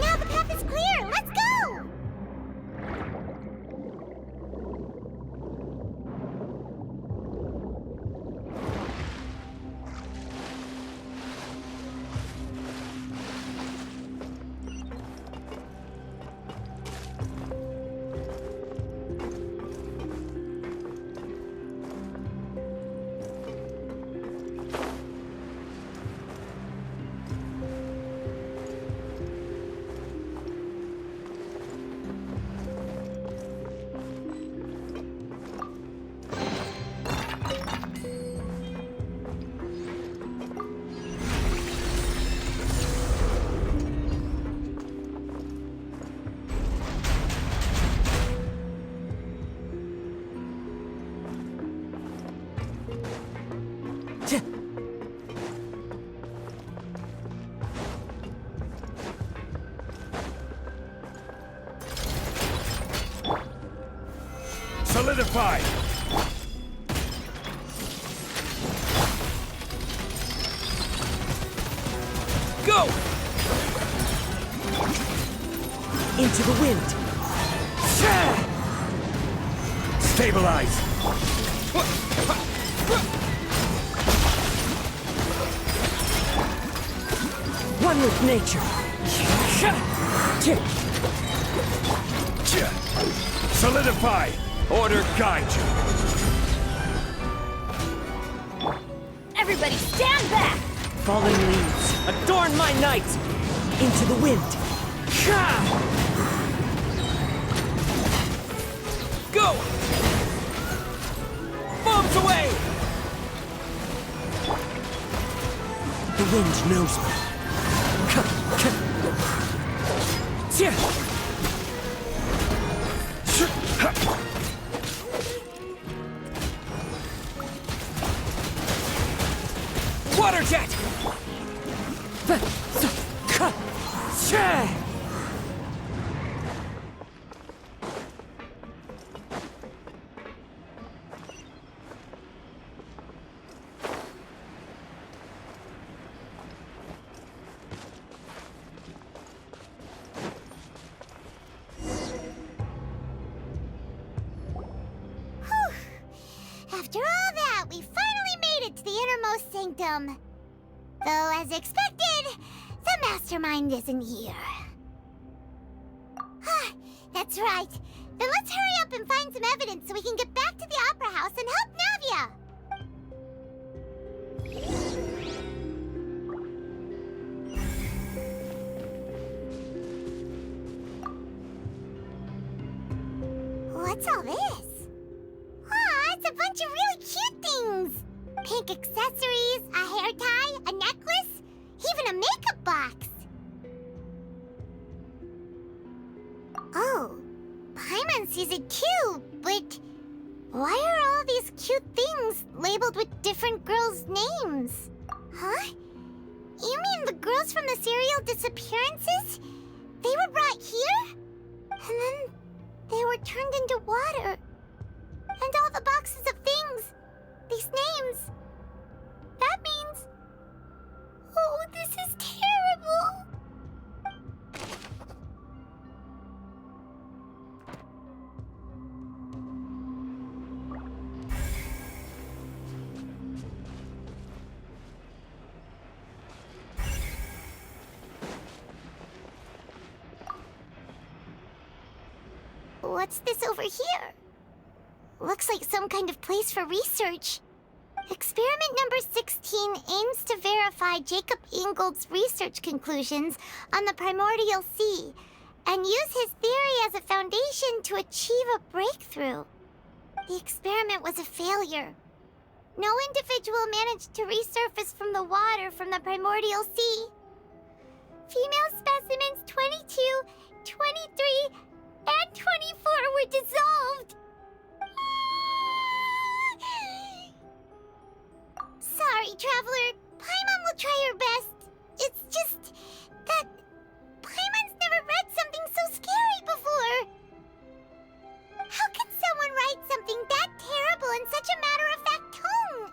Now the path is clear! Let's go!
Solidify! Go!
Into the wind.
Stabilize!
One with nature.
Solidify! Order guide you!
Everybody stand back!
Fallen leaves. Adorn my night. Into the wind.
Go! Bombs away!
The wind knows me.
Water jet!
After all that, we finally made it to the innermost sanctum. Though, as expected, the mastermind isn't here. That's right. Then let's hurry up and find some evidence so we can get back to the Opera House and help Navia! What's all this? Aw, it's a bunch of really cute things! Pink accessories, a hair tie, a necklace, even a makeup box! Oh, Paimon sees it too, but why are all these cute things labeled with different girls' names? Huh? You mean the girls from the serial disappearances? They were brought here? And then they were turned into water. And all the boxes of things, these names. That means... Oh, this is terrible! What's this over here? Looks like some kind of place for research. Experiment number 16 aims to verify Jacob Ingold's research conclusions on the primordial sea and use his theory as a foundation to achieve a breakthrough. The experiment was a failure. No individual managed to resurface from the water from the primordial sea. Female specimens 22, 23, and 24 were dissolved. Sorry, Traveler. Paimon will try her best. It's just that Paimon's never read something so scary before. How can someone write something that terrible in such a matter-of-fact tone?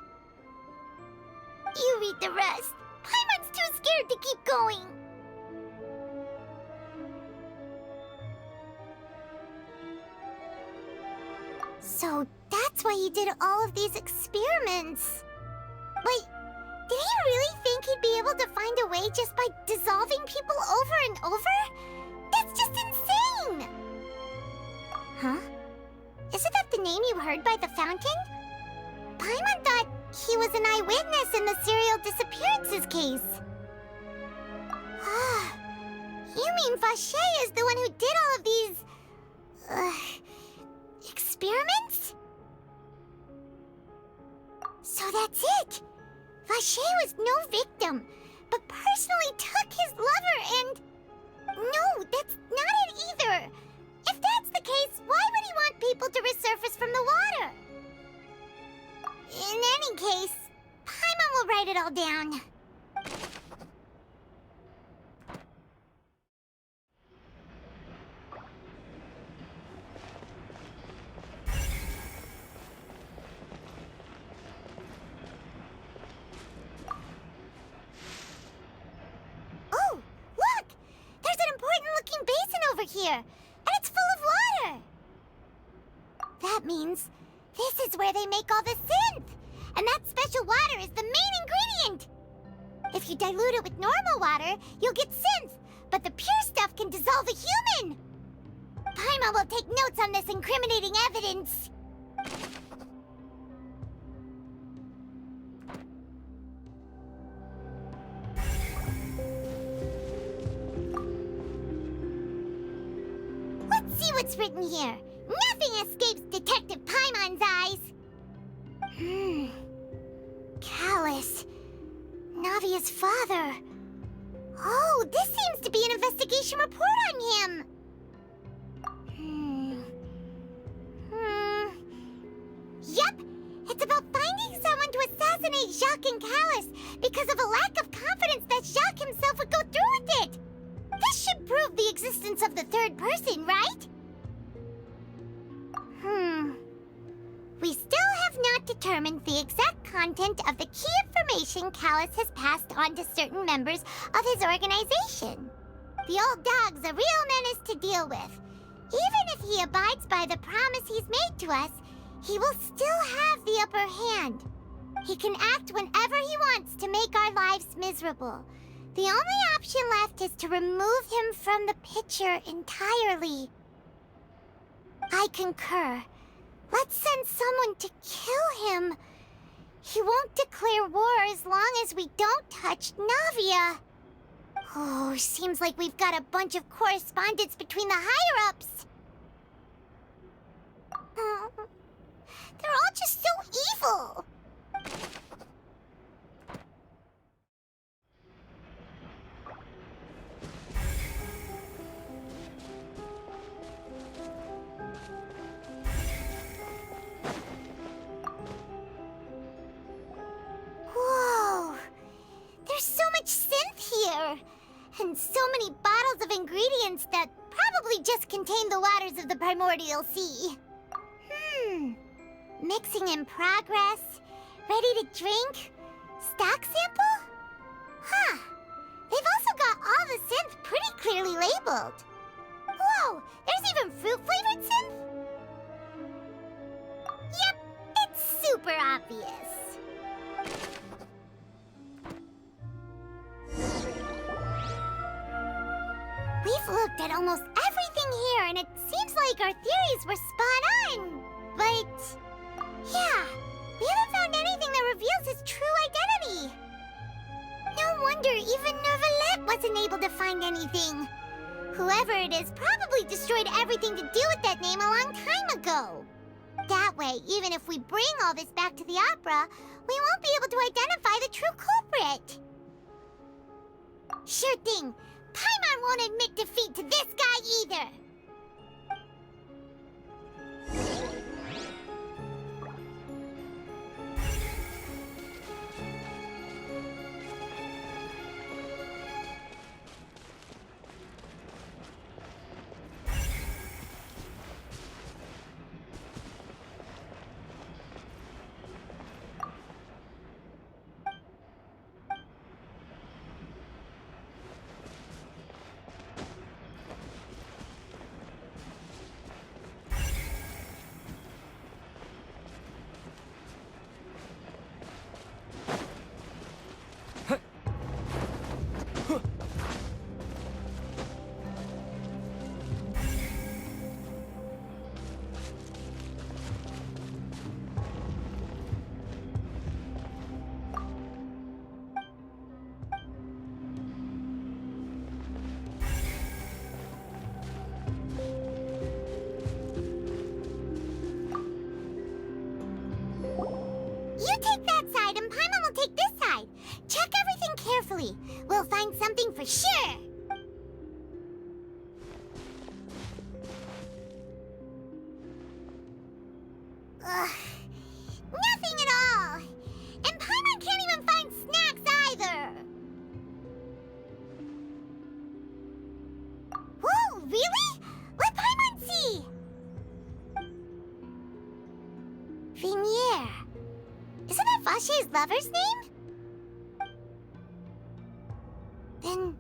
You read the rest. Paimon's too scared to keep going. So that's why he did all of these experiments. Wait, did he really think he'd be able to find a way just by dissolving people over and over? That's just insane! Huh? Isn't that the name you heard by the fountain? Paimon thought he was an eyewitness in the serial disappearances case. Ah, you mean Vacher is the one who did all of these... experiments? So that's it! Vacher was no victim, but personally took his lover and... No, that's not it either! If that's the case, why would he want people to resurface from the water? In any case, Paimon will write it all down. here, and it's full of water. That means this is where they make all the synth, and that special water is the main ingredient. If you dilute it with normal water, you'll get synth, but the pure stuff can dissolve a human. Paimon will take notes on this incriminating evidence. Let's see what's written here. Nothing escapes Detective Paimon's eyes. Callus. Navia's father. Oh, this seems to be an investigation report on him. Yep, it's about finding someone to assassinate Jacques and Callus because of a lack of confidence that Jacques himself would go through with it. This should prove the existence of the third person, right? We still have not determined the exact content of the key information Callus has passed on to certain members of his organization. The old dog's a real menace to deal with. Even if he abides by the promise he's made to us, he will still have the upper hand. He can act whenever he wants to make our lives miserable. The only option left is to remove him from the picture entirely. I concur. Let's send someone to kill him. He won't declare war as long as we don't touch Navia. Oh, seems like we've got a bunch of correspondence between the higher-ups. They're all just so evil. Whoa! There's so much synth here! And so many bottles of ingredients that probably just contain the waters of the primordial sea. Mixing in progress, ready to drink, stock sample? Huh. They've also got all the synth pretty clearly labeled. Whoa, there's even fruit-flavored synth? Yep, it's super obvious. We've looked at almost everything here, and it seems like our theories were spot on. But yeah, we haven't found anything that reveals his true identity. No wonder even Neuvillette wasn't able to find anything. Whoever it is probably destroyed everything to do with that name a long time ago. That way, even if we bring all this back to the opera, we won't be able to identify the true culprit. Sure thing. Paimon won't admit defeat to this guy either. You take that side and Paimon will take this side. Check everything carefully. We'll find something for sure. Ugh. Nothing at all. And Paimon can't even find snacks either. Whoa, really? Let Paimon see. Vinier. Isn't that Vache's lover's name? Then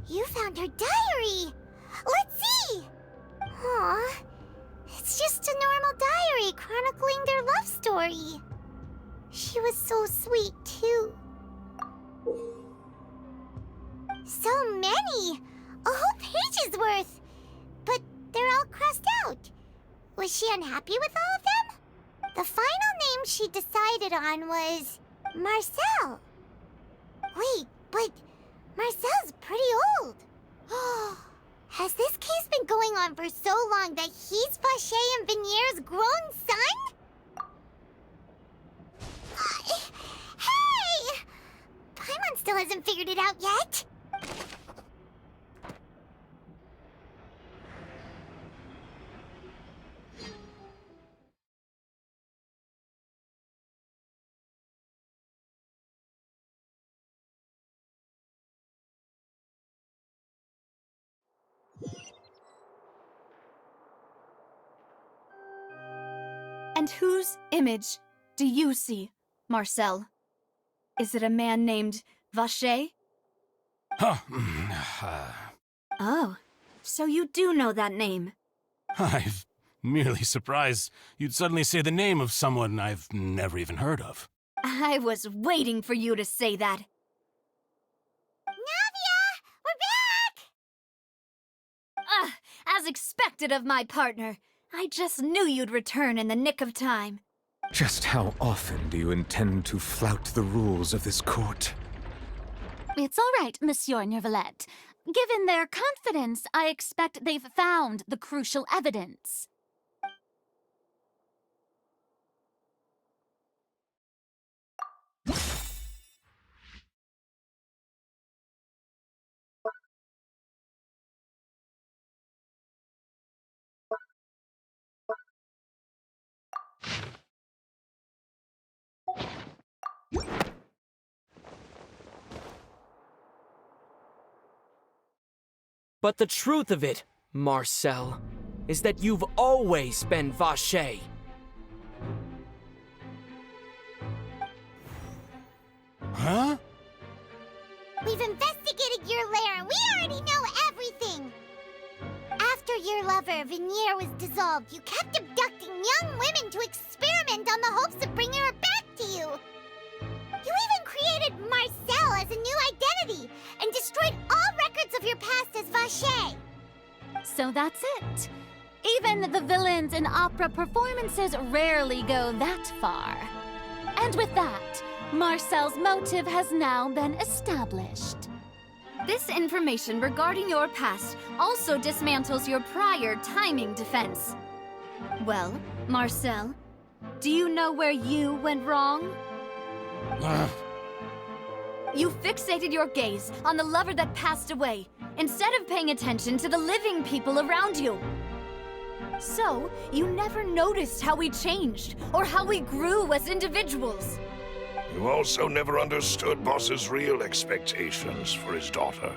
you found her diary. Let's see. Aw, it's just a normal diary chronicling their love story. She was so sweet, too. So many! A whole page's worth! But they're all crossed out. Was she unhappy with all of them? The final name she decided on was Marcel. Wait, but Marcel's pretty old. Has this case been going on for so long that he's Vacher and Vinier's grown son? Hey! Paimon still hasn't figured it out yet.
And whose image do you see, Marcel? Is it a man named Vacher? Oh, so you do know that name.
I'm merely surprised you'd suddenly say the name of someone I've never even heard of.
I was waiting for you to say that.
Navia! We're back!
As expected of my partner. I just knew you'd return in the nick of time.
Just how often do you intend to flout the rules of this court?
It's all right, Monsieur Nervalette. Given their confidence, I expect they've found the crucial evidence.
But the truth of it, Marcel, is that you've always been Vacher.
Huh?
We've investigated your lair and we already know everything! After your lover, Vinier, was dissolved, you kept abducting young women to experiment on the hopes of bringing her back to you! You even created Marcel as a new identity and destroyed all records of your past as Vacher!
So that's it. Even the villains in opera performances rarely go that far. And with that, Marcel's motive has now been established.
This information regarding your past also dismantles your prior timing defense. Well, Marcel, do you know where you went wrong? You fixated your gaze on the lover that passed away, instead of paying attention to the living people around you. So, you never noticed how we changed, or how we grew as individuals.
You also never understood Boss's real expectations for his daughter.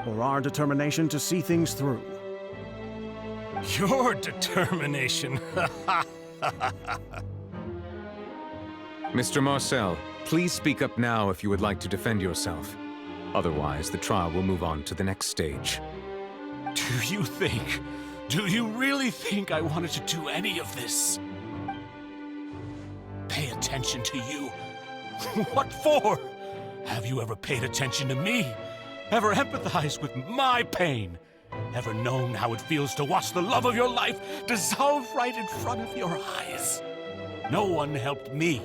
Or our determination to see things through.
Your determination.
Mr. Marcel, please speak up now if you would like to defend yourself. Otherwise, the trial will move on to the next stage.
Do you really think I wanted to do any of this? Pay attention to you? What for? Have you ever paid attention to me? Ever empathized with my pain? Ever known how it feels to watch the love of your life dissolve right in front of your eyes? No one helped me.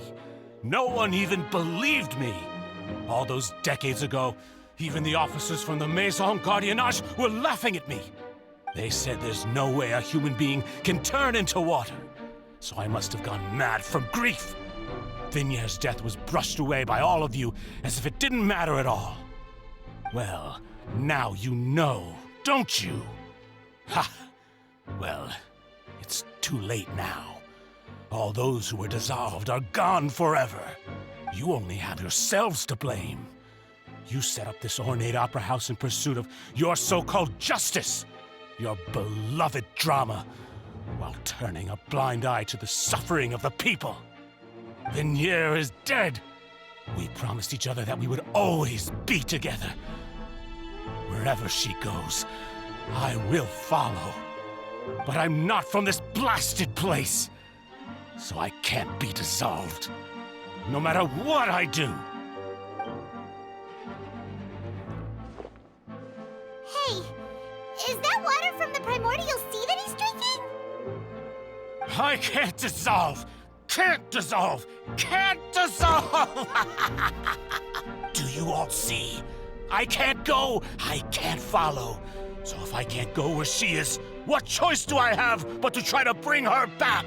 No one even believed me. All those decades ago, even the officers from the Maison Gardiennage were laughing at me. They said there's no way a human being can turn into water. So I must have gone mad from grief. Vinier's death was brushed away by all of you as if it didn't matter at all. Well, now you know, don't you? Ha! Well, it's too late now. All those who were dissolved are gone forever. You only have yourselves to blame. You set up this ornate opera house in pursuit of your so-called justice, your beloved drama, while turning a blind eye to the suffering of the people. Vinier is dead. We promised each other that we would always be together. Wherever she goes, I will follow. But I'm not from this blasted place. So I can't be dissolved. No matter what I do.
Hey, is that water from the primordial sea that he's drinking?
I can't dissolve! Can't dissolve! Can't dissolve! Do you all see? I can't go, I can't follow. So if I can't go where she is, what choice do I have but to try to bring her back?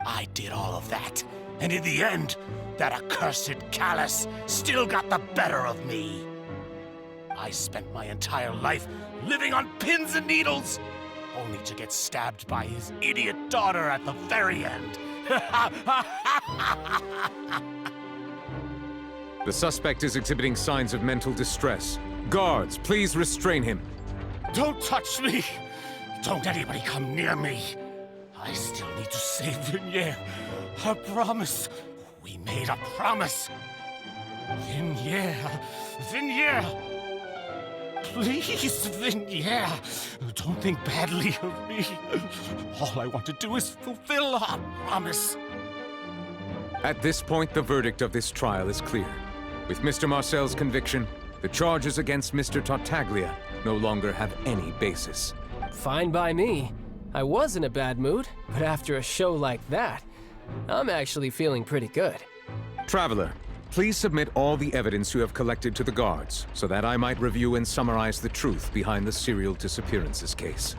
I did all of that, and in the end, that accursed Callus still got the better of me. I spent my entire life living on pins and needles, only to get stabbed by his idiot daughter at the very end.
The suspect is exhibiting signs of mental distress. Guards, please restrain him.
Don't touch me! Don't anybody come near me! I still need to save Vignier. A promise. We made a promise. Vignier. Vignier. Please, Vignier. Don't think badly of me. All I want to do is fulfill our promise.
At this point, the verdict of this trial is clear. With Mr. Marcel's conviction, the charges against Mr. Tartaglia no longer have any basis.
Fine by me. I was in a bad mood, but after a show like that, I'm actually feeling pretty good.
Traveler, please submit all the evidence you have collected to the guards, so that I might review and summarize the truth behind the serial disappearances case.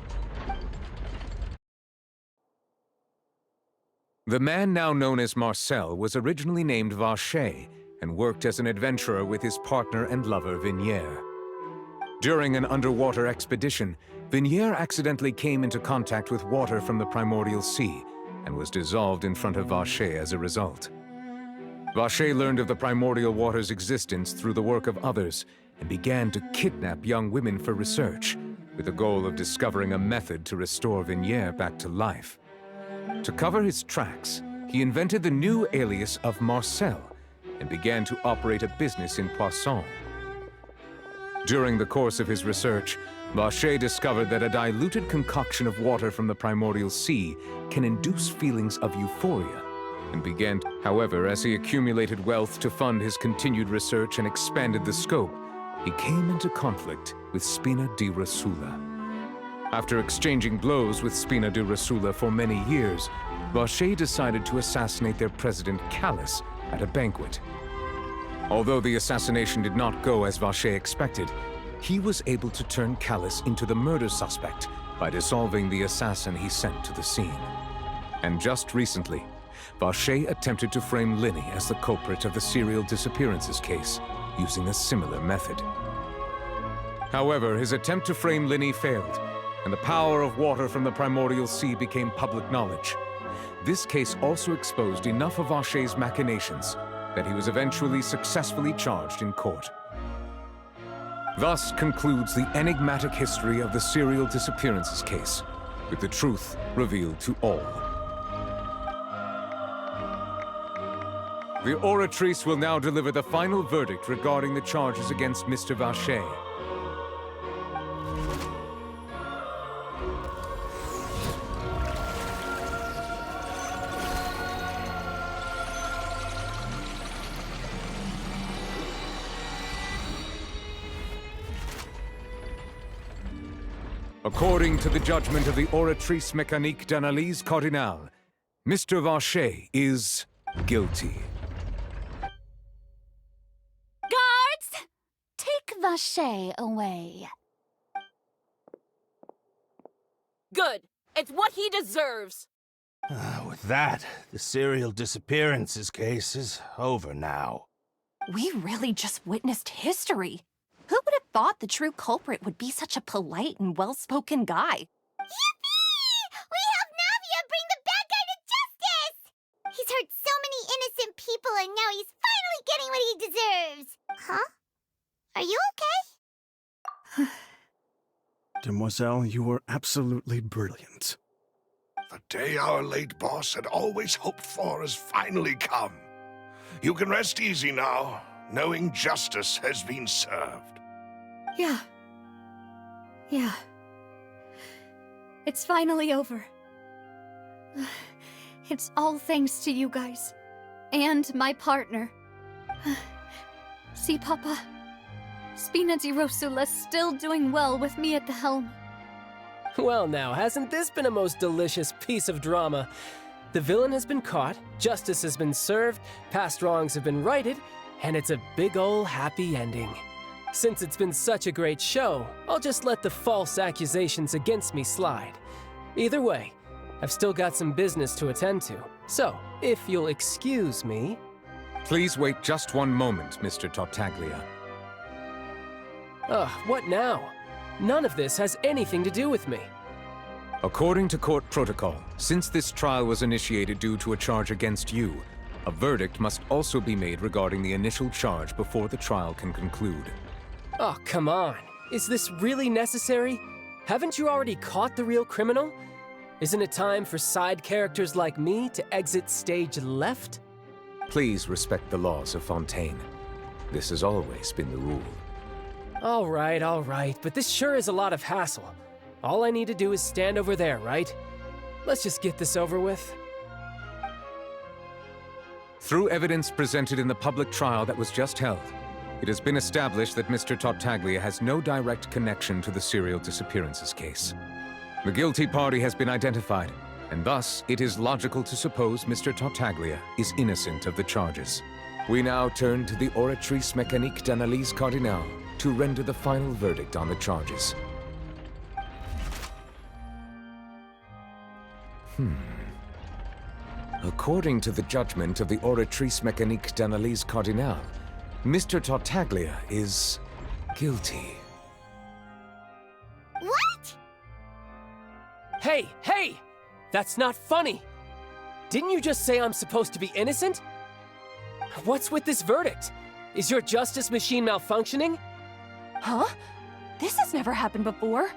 The man now known as Marcel was originally named Vacher and worked as an adventurer with his partner and lover Vignier. During an underwater expedition, Vignier accidentally came into contact with water from the primordial sea and was dissolved in front of Vacher as a result. Vacher learned of the primordial water's existence through the work of others and began to kidnap young women for research, with the goal of discovering a method to restore Vignier back to life. To cover his tracks, he invented the new alias of Marcel and began to operate a business in Poisson. During the course of his research, Vacher discovered that a diluted concoction of water from the primordial sea can induce feelings of euphoria, and began to... However, as he accumulated wealth to fund his continued research and expanded the scope, he came into conflict with Spina di Rosula. After exchanging blows with Spina di Rosula for many years, Vacher decided to assassinate their president Callus at a banquet. Although the assassination did not go as Vacher expected, he was able to turn Callus into the murder suspect by dissolving the assassin he sent to the scene. And just recently, Vacher attempted to frame Linny as the culprit of the serial disappearances case, using a similar method. However, his attempt to frame Linny failed, and the power of water from the primordial sea became public knowledge. This case also exposed enough of Vacher's machinations that he was eventually successfully charged in court. Thus concludes the enigmatic history of the serial disappearances case, with the truth revealed to all. The Oratrice will now deliver the final verdict regarding the charges against Mr. Vacher. According to the judgment of the Oratrice Mécanique d'Analyse Cardinale, Mr. Vacher is guilty.
Guards! Take Vacher away.
Good. It's what he deserves.
With that, the serial disappearances case is over now.
We really just witnessed history. Who would have thought the true culprit would be such a polite and well-spoken guy?
Yippee! We helped Navia bring the bad guy to justice! He's hurt so many innocent people and now he's finally getting what he deserves! Huh? Are you okay?
Demoiselle, you were absolutely brilliant.
The day our late boss had always hoped for has finally come. You can rest easy now, knowing justice has been served.
Yeah.
It's finally over. It's all thanks to you guys. And my partner. See, Papa? Spina di Rosula's still doing well with me at the helm.
Well now, hasn't this been a most delicious piece of drama? The villain has been caught, justice has been served, past wrongs have been righted, and it's a big ol' happy ending. Since it's been such a great show, I'll just let the false accusations against me slide. Either way, I've still got some business to attend to, so if you'll excuse me...
Please wait just one moment, Mr. Tartaglia.
Ugh, what now? None of this has anything to do with me.
According to court protocol, since this trial was initiated due to a charge against you, a verdict must also be made regarding the initial charge before the trial can conclude.
Oh, come on. Is this really necessary? Haven't you already caught the real criminal? Isn't it time for side characters like me to exit stage left?
Please respect the laws of Fontaine. This has always been the rule.
All right, but this sure is a lot of hassle. All I need to do is stand over there, right? Let's just get this over with.
Through evidence presented in the public trial that was just held, it has been established that Mr. Tartaglia has no direct connection to the serial disappearances case. The guilty party has been identified, and thus it is logical to suppose Mr. Tartaglia is innocent of the charges. We now turn to the Oratrice Mécanique d'Analyse Cardinale to render the final verdict on the charges. According to the judgment of the Oratrice Mécanique d'Analyse Cardinale, Mr. Tartaglia is guilty.
What?
Hey! That's not funny! Didn't you just say I'm supposed to be innocent? What's with this verdict? Is your justice machine malfunctioning?
Huh? This has never happened before.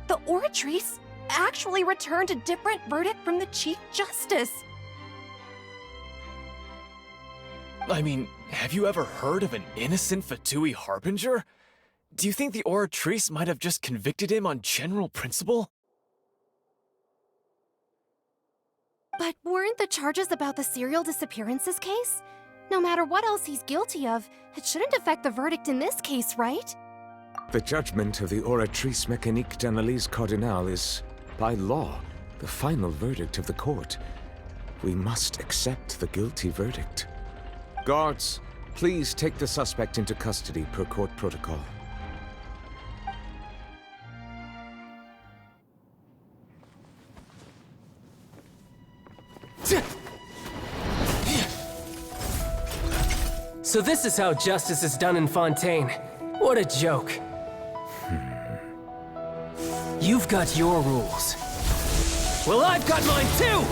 The Oratrice actually returned a different verdict from the Chief Justice.
I mean, have you ever heard of an innocent Fatui Harbinger? Do you think the Oratrice might have just convicted him on general principle?
But weren't the charges about the serial disappearances case? No matter what else he's guilty of, it shouldn't affect the verdict in this case, right?
The judgment of the Oratrice Mécanique d'Analyse Cardinale is, by law, the final verdict of the court. We must accept the guilty verdict. Guards, please take the suspect into custody per court protocol.
So this is how justice is done in Fontaine. What a joke. You've got your rules. Well, I've got mine too!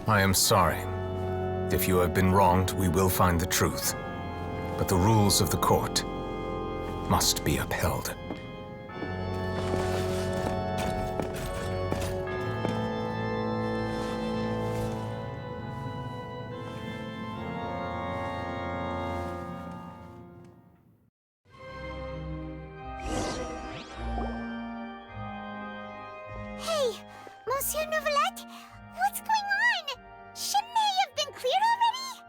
I am sorry. If you have been wronged, we will find the truth. But the rules of the court must be upheld.
Hey, Monsieur Novelette, what's going on? Shouldn't they have been cleared already?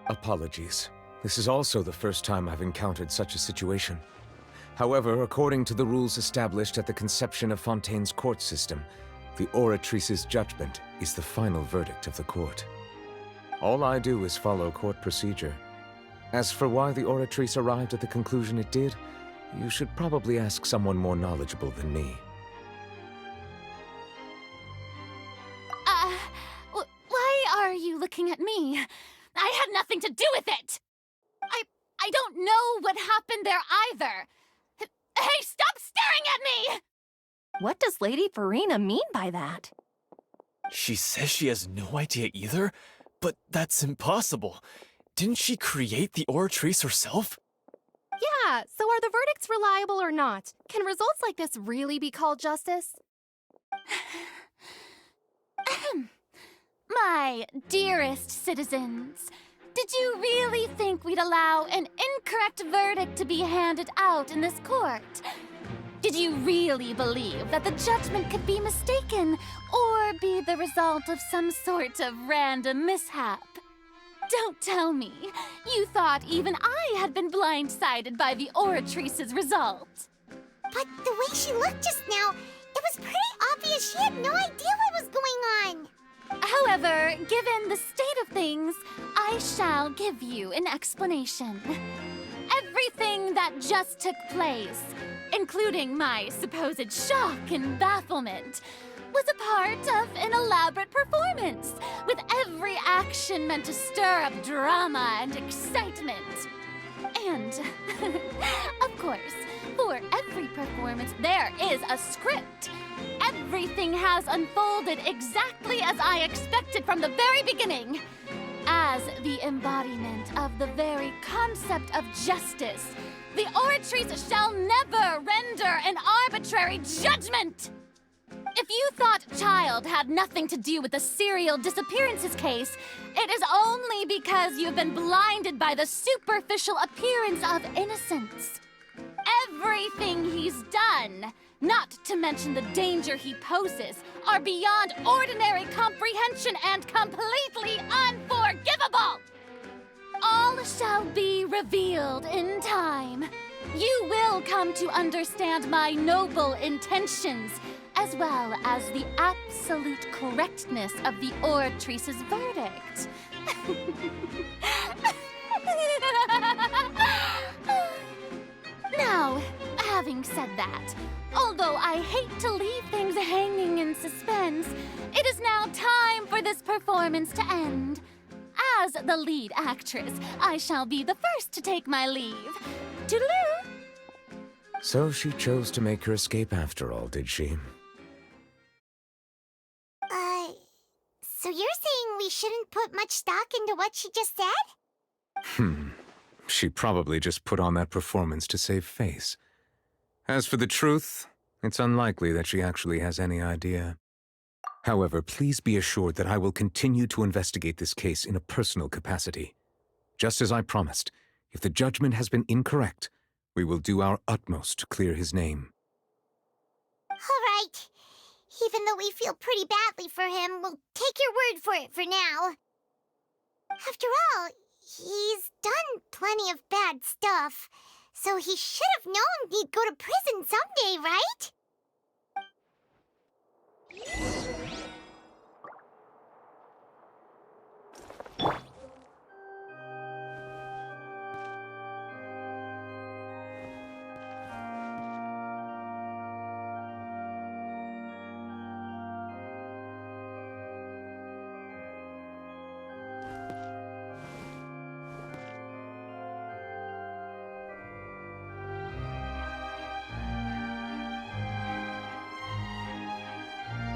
Apologies. This is also the first time I've encountered such a situation. However, according to the rules established at the conception of Fontaine's court system, the Oratrice's judgment is the final verdict of the court. All I do is follow court procedure. As for why the Oratrice arrived at the conclusion it did, You should probably ask someone more knowledgeable than me.
Why are you looking at me? I had nothing to do with it! I don't know what happened there either! Hey, stop staring at me!
What does Lady Farina mean by that?
She says she has no idea either, but that's impossible. Didn't she create the Oratrice herself?
Yeah, so are the verdicts reliable or not? Can results like this really be called justice?
My dearest citizens, did you really think we'd allow an incorrect verdict to be handed out in this court? Did you really believe that the judgment could be mistaken or be the result of some sort of random mishap? Don't tell me. You thought even I had been blindsided by the Oratrice's result.
But the way she looked just now, it was pretty obvious she had no idea what was going on.
However, given the state of things, I shall give you an explanation. Everything that just took place, including my supposed shock and bafflement, was a part of an elaborate performance, with every action meant to stir up drama and excitement. And, of course, for every performance, there is a script. Everything has unfolded exactly as I expected from the very beginning. As the embodiment of the very concept of justice, the Oratrice shall never render an arbitrary judgment! If you thought Child had nothing to do with the serial disappearances case, it is only because you've been blinded by the superficial appearance of innocence. Everything he's done, not to mention the danger he poses, are beyond ordinary comprehension and completely unforgivable! All shall be revealed in time. You will come to understand my noble intentions, as well as the absolute correctness of the Oratrice's verdict. Now, having said that, although I hate to leave things hanging in suspense, it is now time for this performance to end. As the lead actress, I shall be the first to take my leave. Toodaloo!
So she chose to make her escape after all, did she?
So you're saying we shouldn't put much stock into what she just said?
She probably just put on that performance to save face. As for the truth, it's unlikely that she actually has any idea. However, please be assured that I will continue to investigate this case in a personal capacity. Just as I promised, if the judgment has been incorrect, we will do our utmost to clear his name.
All right. Even though we feel pretty badly for him, we'll take your word for it for now. After all, he's done plenty of bad stuff, so he should have known he'd go to prison someday, right?